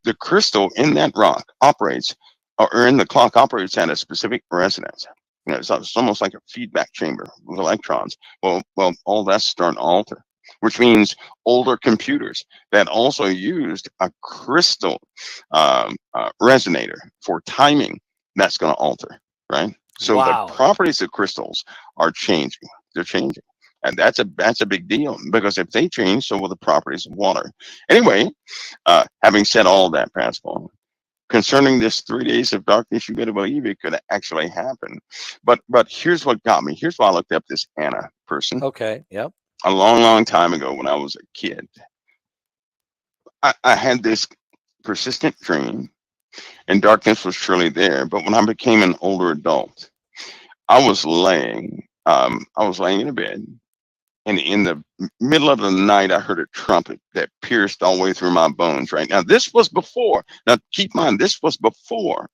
The crystal in that rock operates, or in the clock operates at a specific resonance. It's almost like a feedback chamber with electrons. Well, all that's starting to alter, which means older computers that also used a crystal resonator for timing, that's going to alter, right? So the Wow. properties of crystals are changing. They're changing. And that's a big deal, because if they change, so will the properties of water. Anyway, having said all that, Pascal, concerning this 3 days of darkness, you better believe it could actually happen. But here's what got me. Here's why I looked up this Anna person Okay. Yep. a long, long time ago when I was a kid. I had this persistent dream, and darkness was surely there. But when I became an older adult, I was laying in a bed, and in the middle of the night, I heard a trumpet that pierced all the way through my bones. Right now, this was before. Now, keep in mind, this was before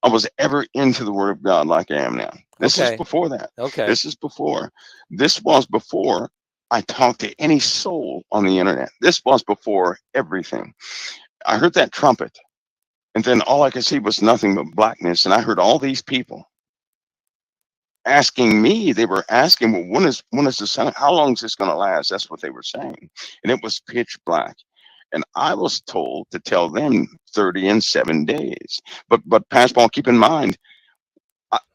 I was ever into the Word of God like I am now. This is Okay. before that. Okay. This is before. This was before I talked to any soul on the internet. This was before everything. I heard that trumpet, and then all I could see was nothing but blackness. And I heard all these people asking me. They were asking, "Well, when is the sun? How long is this going to last?" That's what they were saying, and it was pitch black. And I was told to tell them 30 and 7 days. But Pastor Paul, keep in mind,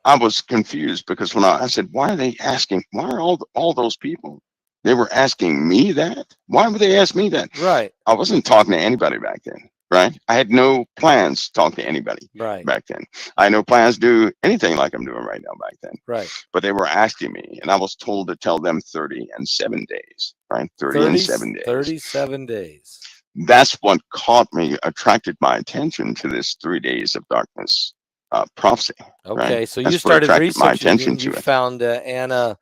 I was confused because when I said, why are they asking? Why are all those people? They were asking me that. Why would they ask me that? Right. I wasn't talking to anybody back then, right? I had no plans to talk to anybody Right. back then. I had no plans to do anything like I'm doing right now back then. Right. But they were asking me, and I was told to tell them 30 and 7 days, right? 30 and 7 days. 37 days. That's what caught me, attracted my attention to this 3 days of darkness prophecy. Okay, Right? so That's you what started attracted my researching attention and you to it. found Anna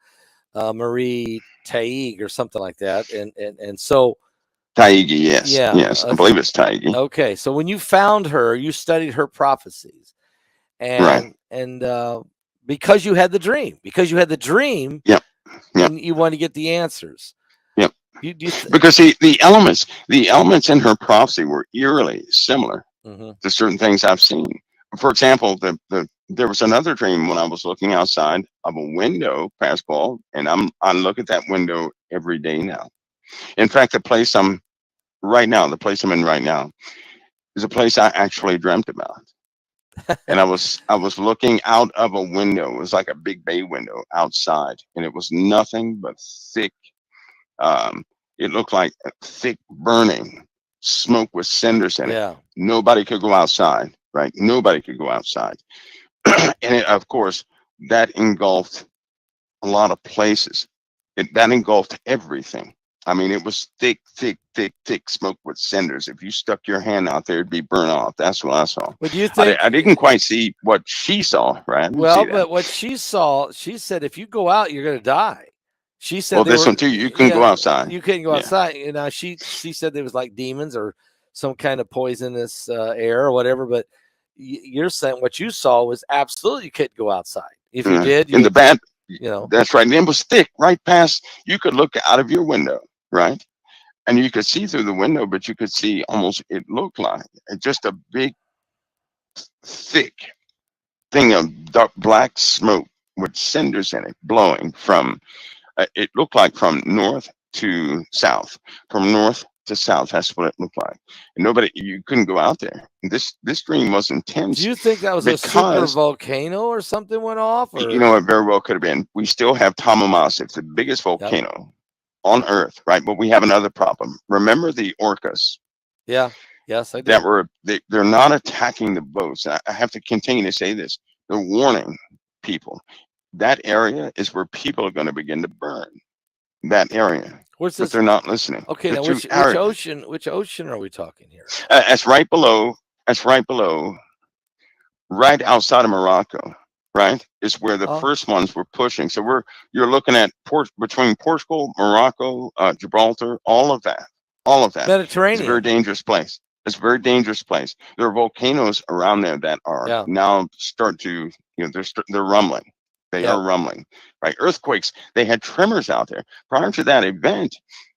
Marie Taig or something like that, and so Taigi, yes, yeah, yes, I believe it's Taigi. okay. So when you found her, you studied her prophecies, Right. and because you had the dream, Yep. Yep. and you want to get the answers. Yep. You Because the elements in her prophecy were eerily similar to certain things I've seen. For example, there was another dream when I was looking outside of a window, Pastor Paul, and I look at that window every day now. In fact, the place I'm in right now is a place I actually dreamt about. And I was looking out of a window. It was like a big bay window outside, and it was nothing but thick. Um, it looked like a thick burning smoke with cinders in it. Yeah. Nobody could go outside, right? Nobody could go outside. And it, of course, that engulfed a lot of places. That engulfed everything. I mean, it was thick, thick, thick, thick smoke with cinders. If you stuck your hand out there, it'd be burnt off. That's what I saw. But do you think I didn't quite see what she saw, right? I didn't well, see that. but what she saw, she said, if you go out, you're going to die. She said Well, they this were, one too. You couldn't go outside. You couldn't go Yeah. outside. You know, she said there was like demons or some kind of poisonous air or whatever. But you're saying what you saw was absolutely you couldn't go outside. If you did, you in the would, bad, you know. that's right. And it was thick, right past. You could look out of your window, right, and you could see through the window, but you could see almost. It looked like just a big, thick thing of dark black smoke with cinders in it, blowing from. It looked like from north to south, from north to south. That's what it looked like. And you couldn't go out there. This dream was intense. Do you think that was a super volcano or something went off? Or? You know, it very well could have been. We still have Tamaulipas, the biggest volcano on Earth, right? But we have another problem. Remember the orcas? Yeah. Yes, I do. They're not attacking the boats. I have to continue to say this. They're warning people. That area is where people are going to begin to burn. That area. Where's this? But they're not listening. Okay, now which ocean? Which ocean are we talking here? That's right below. Right outside of Morocco. Right, is where the first ones were pushing. So you're looking at between Portugal, Morocco, Gibraltar, all of that. Mediterranean. It's a very dangerous place. It's a very dangerous place. There are volcanoes around there that are now start to, they're rumbling. They are rumbling, right? Earthquakes. They had tremors out there. Prior to that event,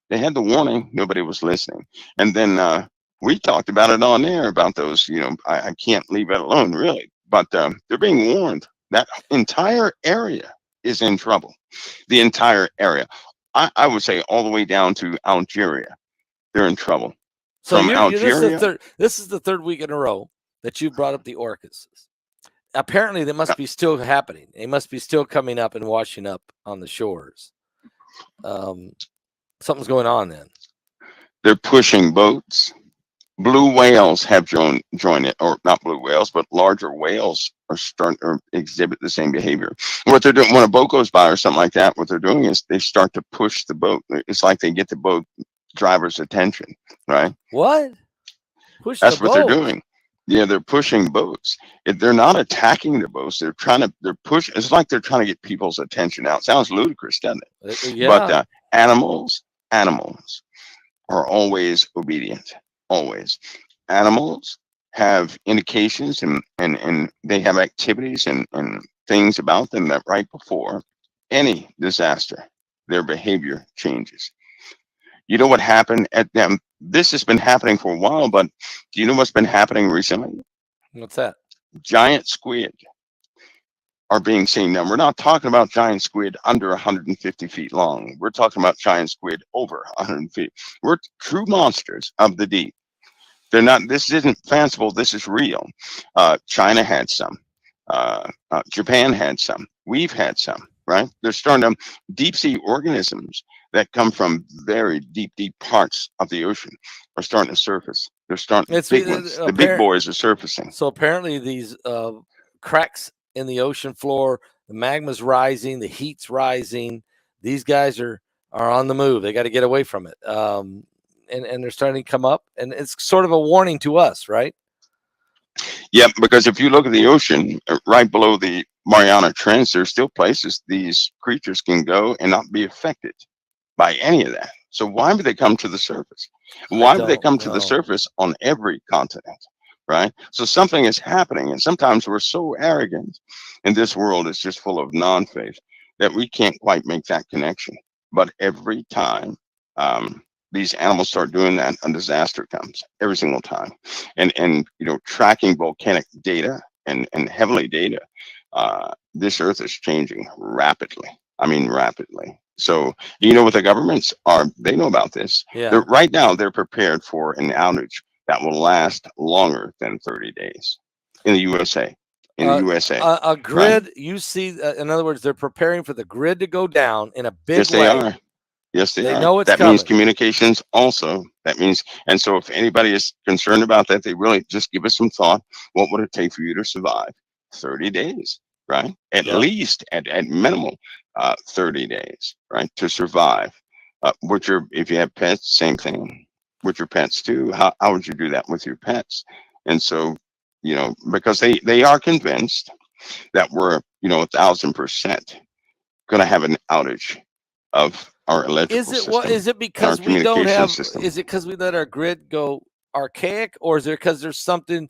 they had the warning. Nobody was listening. And then we talked about it on air about those, I can't leave it alone, really. But they're being warned. That entire area is in trouble. The entire area. I would say all the way down to Algeria. They're in trouble. So this is the third week in a row that you brought up the orcas. Apparently, they must be still happening. They must be still coming up and washing up on the shores. Something's going on then. They're pushing boats. Blue whales have joined it, or not blue whales, but larger whales are starting to exhibit the same behavior. What they're doing when a boat goes by or something like that, what they're doing is they start to push the boat. It's like they get the boat driver's attention, right? What? That's what they're doing. Yeah, they're pushing boats. They're not attacking the boats. They're pushing. It's like they're trying to get people's attention now. It sounds ludicrous, doesn't it? Yeah. But animals are always obedient. Always. Animals have indications and they have activities and things about them that right before any disaster, their behavior changes. You know what happened at them? This has been happening for a while, but do you know what's been happening recently? What's that? Giant squid. are being seen. Now, we're not talking about giant squid under 150 feet long. We're talking about giant squid over 100 feet. We're true monsters of the deep. They're not. This isn't fanciful. This is real. China had some. Japan had some. We've had some. Right? They're starting to deep sea organisms that come from very deep, deep parts of the ocean are starting to surface. They're starting. Big ones. The big boys are surfacing. So apparently, these cracks in the ocean floor, the magma's rising, the heat's rising. These guys are on the move. They got to get away from it. And they're starting to come up, and it's sort of a warning to us, right? Yep, because if you look at the ocean right below the Mariana Trench, there's still places these creatures can go and not be affected by any of that. So why would they come to the surface? Why would they come to the surface on every continent? Right? So something is happening, and sometimes we're so arrogant, and this world is just full of non-faith that we can't quite make that connection. But every time these animals start doing that, a disaster comes every single time. And you know, tracking volcanic data and heavenly data, this earth is changing rapidly. I mean, rapidly. So you know what the governments are, they know about this. Yeah. Right now, they're prepared for an outage that will last longer than 30 days in the USA. In the USA. A grid, right? You see, in other words, they're preparing for the grid to go down in a big way. Yes, they are. Yes, they are. Know it's that coming. Means communications also. That means, and so if anybody is concerned about that, they really just give us some thought. What would it take for you to survive 30 days, right? At least, at minimal, 30 days, right, to survive. If you have pets, same thing. With your pets too, how would you do that with your pets? And so, you know, because they are convinced that we're, you know, 1,000% going to have an outage of our electrical system. Is it because we don't have? Is it because we let our grid go archaic, or is it because there's something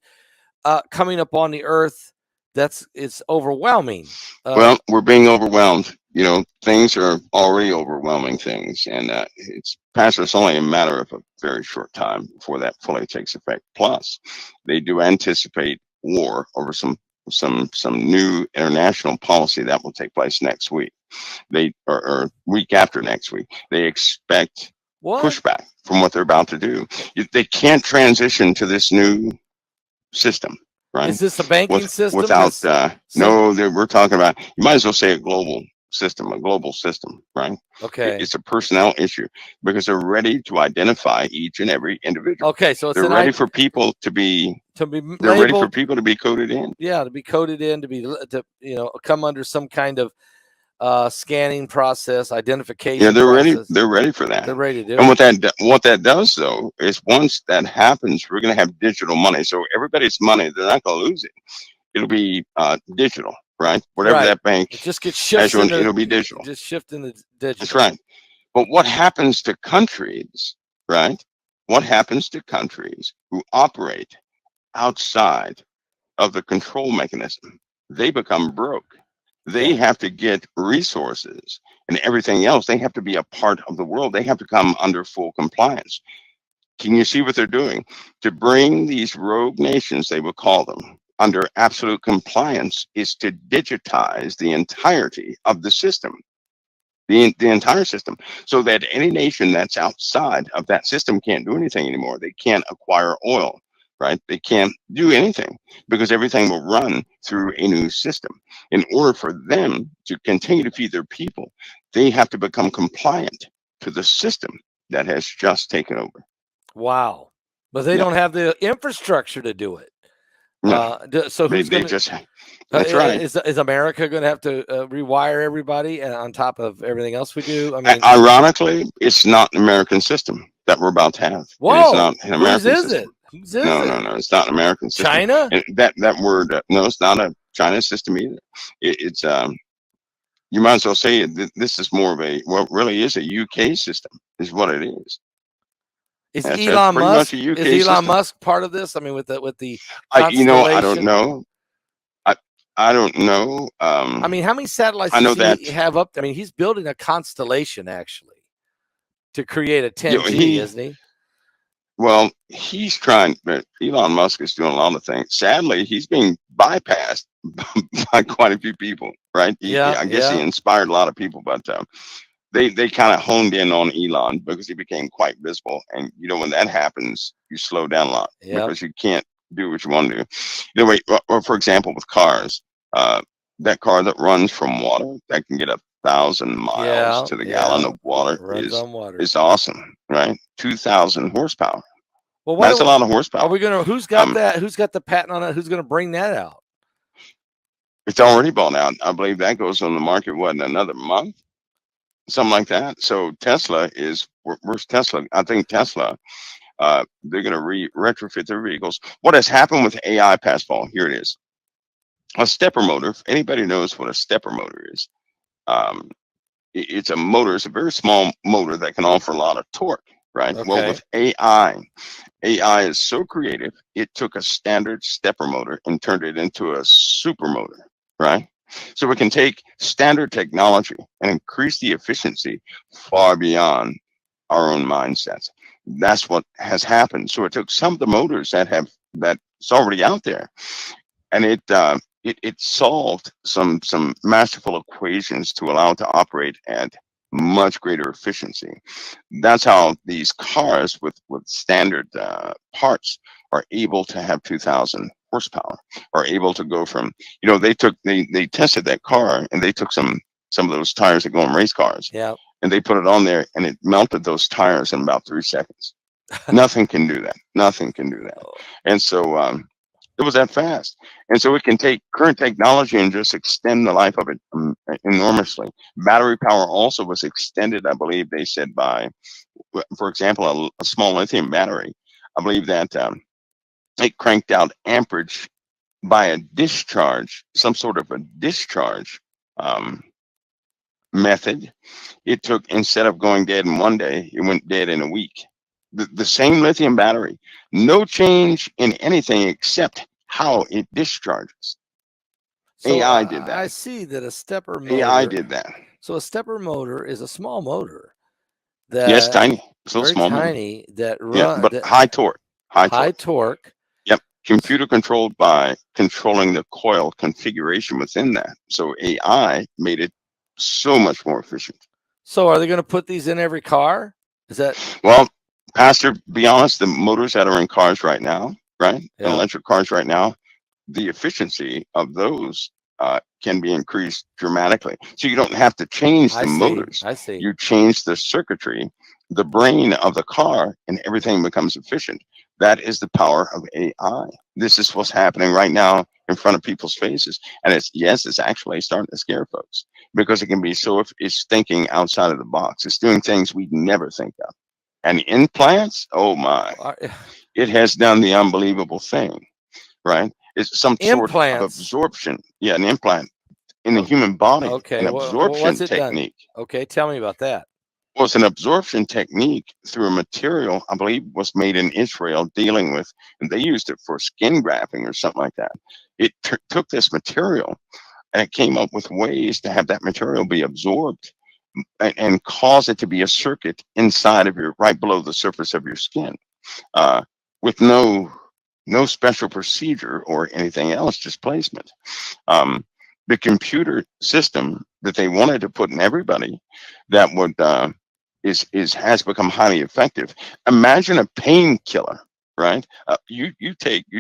coming up on the earth it's overwhelming? Well, we're being overwhelmed. You know, things are already overwhelming things, and it's past us only a matter of a very short time before that fully takes effect. Plus, they do anticipate war over some new international policy that will take place next week. They or week after next week. They expect pushback from what they're about to do. They can't transition to this new system. Right? Is this a banking system? Without no, we're talking about. You might as well say a global system, right? Okay. It's a personnel issue because they're ready to identify each and every individual. Okay, so they're ready for people to be. They're ready for people to be coded in. Yeah, to be coded in, to you know, come under some kind of scanning process, identification. Yeah, they're process. ready. They're ready for that. They're ready to do and it. What that does though is once that happens, we're going to have digital money. So everybody's money, they're not going to lose it. It'll be digital, right? Whatever that bank it just gets shifted. It'll be digital. Just shifting the digital. That's right. But what happens to countries, right? What happens to countries who operate outside of the control mechanism? They become broke. They have to get resources and everything else. They have to be a part of the world. They have to come under full compliance. Can you see what they're doing? To bring these rogue nations, they will call them, under absolute compliance is to digitize the entirety of the system, the entire system, so that any nation that's outside of that system can't do anything anymore. They can't acquire oil. Right? They can't do anything because everything will run through a new system. In order for them to continue to feed their people, they have to become compliant to the system that has just taken over. Wow. But they don't have the infrastructure to do it. No. So who's they just that's right. Is America going to have to rewire everybody on top of everything else we do? I mean, ironically, it's not an American system that we're about to have. Whoa, it's not an American system. No, it's not an American system. China? And that word, no, it's not a China system either. It's you might as well say this is more of a, well, really is a UK system, is what it is. Is Elon Musk part of this? I mean, with the you know, I don't know. I don't know. I mean, how many satellites does he have up? I mean, he's building a constellation actually to create a 10G, isn't he? Well, he's trying, but Elon Musk is doing a lot of things. Sadly, he's being bypassed by quite a few people, right? Yeah, I guess he yeah, inspired a lot of people, but they kind of honed in on Elon because he became quite visible. And when that happens, you slow down a lot yep, because you can't do what you want to do. Anyway, or for example, with cars, uh, that car that runs from water that can get 1,000 miles yeah, to the gallon yeah. of water Runs on water. is awesome, right? 2,000 horsepower. Well, That's a lot of are horsepower. we gonna? Who's got Um, that? Who's got the patent on it? Who's gonna bring that out? it's already bought out. I believe that goes on the market in another month, something like that. So Tesla is where's Tesla? I think Tesla. They're going to retrofit their vehicles. What has happened with AI, Pascal? Here it is. A stepper motor. If anybody knows what a stepper motor is, um, it's a motor. It's a very small motor that can offer a lot of torque. Right. Well, Okay. with AI is so creative. It took a standard stepper motor and turned it into a super motor. Right. So we can take standard technology and increase the efficiency far beyond our own mindsets. That's what has happened. So it took some of the motors that's already out there, and it solved some masterful equations to allow it to operate at much greater efficiency. That's how these cars with standard parts are able to have 2,000 horsepower, are able to go from they tested that car and they took some of those tires that go in race cars Yeah. and they put it on there and it melted those tires in about 3 seconds. Nothing can do that. Nothing can do that. And so it was that fast. And so it can take current technology and just extend the life of it enormously. Battery power also was extended, I believe they said, by, for example, a small lithium battery. I believe that it cranked out amperage by a discharge, some sort of a discharge um, method. It took, instead of going dead in one day, it went dead in a week. The same lithium battery, no change in anything except how it discharges. So AI did I that. see that a stepper AI motor. did that. So a stepper motor is a small motor Yes, that tiny. It's a little very small motor. tiny that Yeah, run but that high torque. High high torque. torque. Yep. Computer controlled by controlling the coil configuration within that. So AI made it so much more efficient. So are they going to put these in every car? Is that Well, Pastor, be honest, the motors that are in cars right now, right? yeah? Electric cars right now, the efficiency of those can be increased dramatically. So you don't have to change I the see. motors. I see. You change the circuitry, the brain of the car, and everything becomes efficient. That is the power of AI. This is what's happening right now in front of people's faces. And it's actually starting to scare folks because it can be it's thinking outside of the box. It's doing things we'd never think of. And implants, oh my, Are- it has done the unbelievable thing, right? It's some sort of Implants. absorption. Yeah, an implant in the Oh, human body, okay. an Well, what's absorption it done? technique. Okay, tell me about that. Well, it's an absorption technique through a material, I believe, was made in Israel dealing with, and they used it for skin grafting or something like that. It took this material and it came up with ways to have that material be absorbed and cause it to be a circuit inside of right below the surface of your skin, uh, with no special procedure or anything else, just placement. Um, the computer system that they wanted to put in everybody that would is has become highly effective. Imagine a painkiller, right? You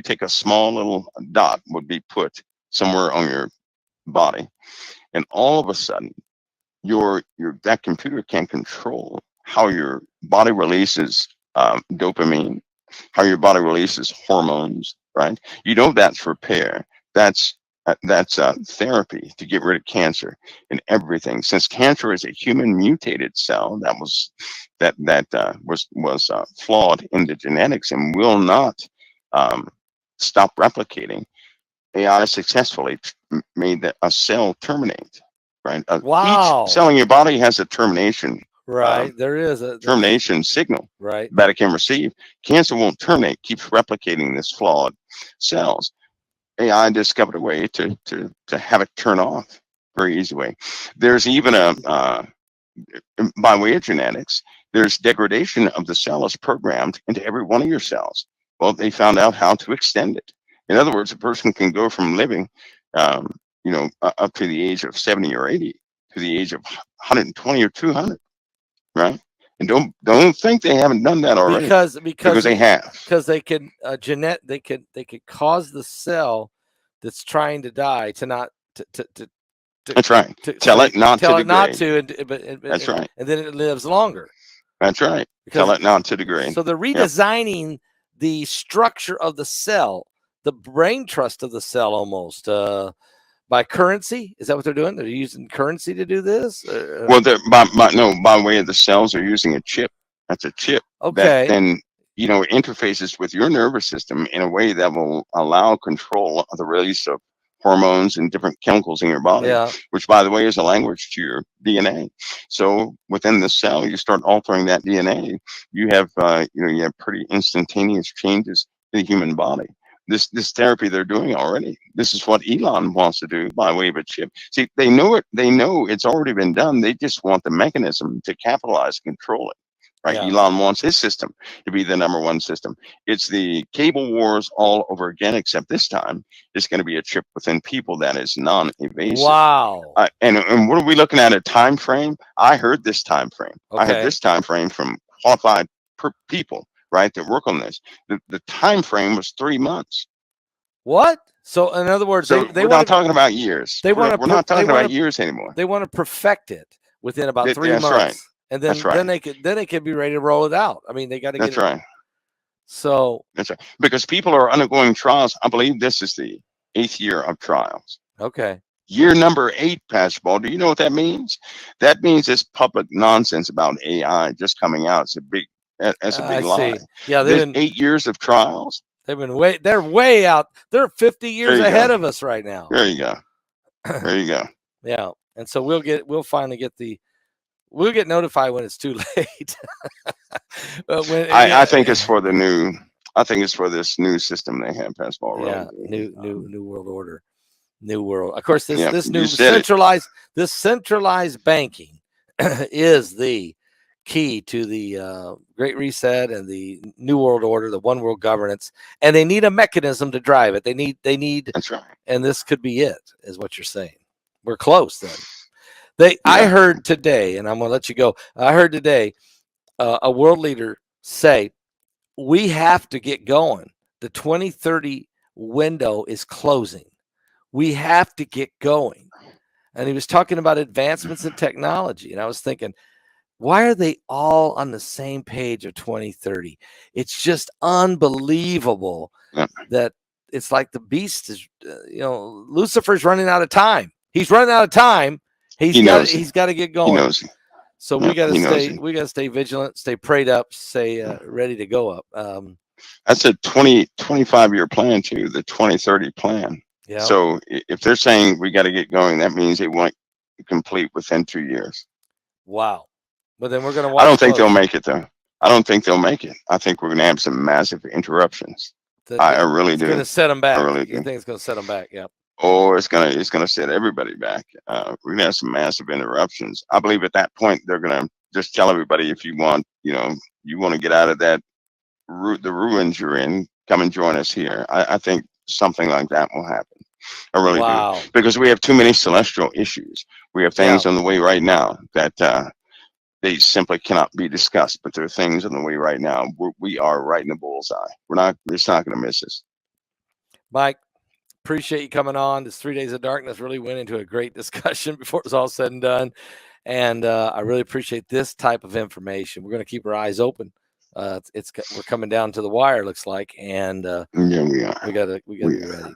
take a small little dot would be put somewhere on your body, and all of a sudden, your that computer can control how your body releases dopamine, how your body releases hormones, right? That's repair. That's therapy to get rid of cancer and everything. Since cancer is a human mutated cell that was flawed in the genetics and will not um, stop replicating, AI successfully made a cell terminate. Right, each Wow. cell in your body has a termination um, Right. There is a termination signal right. that it can receive. Cancer won't terminate; keeps replicating this flawed cells. AI discovered a way to have it turn off very easy way. There's even by way of genetics, there's degradation of the cell is programmed into every one of your cells. Well, they found out how to extend it. In other words, a person can go from living, up to the age of 70 or 80 to the age of 120 or 200, right? And don't think they haven't done that already, because they have. Because they can they could cause the cell that's trying to die to not to That's right. Tell it not to degrade. Not to, That's right. And then it lives longer. That's right. Tell it not to degrade. So they're redesigning the structure of the cell, the brain trust of the cell, almost by currency. Is that what they're doing? They're using currency to do this? Well, they're by way of the cells, they're using a chip. That's a chip. Okay. That then interfaces with your nervous system in a way that will allow control of the release of hormones and different chemicals in your body, which, by the way, is a language to your DNA. So within the cell, you start altering that DNA. You have, you have pretty instantaneous changes in the human body. This therapy they're doing already. This is what Elon wants to do by way of a chip. See, they know it. They know it's already been done. They just want the mechanism to capitalize and control it. Right? Yeah. Elon wants his system to be the #1 system. It's the cable wars all over again, except this time it's going to be a chip within people that is non-invasive. Wow. And what are we looking at? A time frame? I heard this time frame. Okay. I had this time frame from qualified people, right, that work on this. The time frame was 3 months. What? So in other words, we're not talking about years. We're not talking about years anymore. They want to perfect it within about 3 months. Right. And then they could be ready to roll it out. I mean, they got to get it. That's right. So that's right. Because people are undergoing trials. I believe this is the 8th year of trials. Okay. Year number 8, Pastor Paul. Do you know what that means? That means this public nonsense about AI just coming out. It's a big lie. See. Yeah, there's 8 years of trials. They're way out. They're 50 years ahead of us right now. There you go. There you go. Yeah. And so we'll finally get we'll get notified when it's too late. I think it's for the new. I think it's for this new system they have, Pastor Paul. Yeah, new world order, new world. Of course, this new centralized banking is the key to the Great Reset and the New World Order, the one world governance, and they need a mechanism to drive it. They need. That's right. And this could be it, is what you're saying. We're close then. I heard today, and I'm going to let you go. I heard today a world leader say, we have to get going. The 2030 window is closing. We have to get going. And he was talking about advancements in technology. And I was thinking, why are they all on the same page of 2030? It's just unbelievable that it's like the beast is, Lucifer's running out of time. He's running out of time. He's got to get going. He knows. So we got to stay vigilant, stay prayed up, stay ready to go up. That's a 25-year plan too, the 2030 plan. Yeah. So if they're saying we got to get going, that means they want to complete within 2 years. Wow. But then we're going to watch. I don't think they'll make it though. I don't think they'll make it. I think we're going to have some massive interruptions. I really do. It's going to set them back. I really do. You think it's going to set them back? Yeah. Oh, it's gonna set everybody back. We're gonna have some massive interruptions. I believe at that point they're gonna just tell everybody, if you want, you want to get out of that the ruins you're in, come and join us here. I think something like that will happen. I really do, because we have too many celestial issues. We have things on the way right now that they simply cannot be discussed. But there are things on the way right now. We are right in the bullseye. It's not gonna miss us. Mike, appreciate you coming on. This 3 Days of Darkness really went into a great discussion before it was all said and done. And I really appreciate this type of information. We're going to keep our eyes open. We're coming down to the wire, looks like. And yeah, we are. We got to be ready.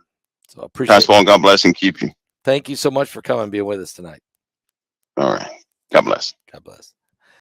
So I appreciate Pastor Paul, God bless and keep you. Thank you so much for coming and being with us tonight. All right. God bless. God bless.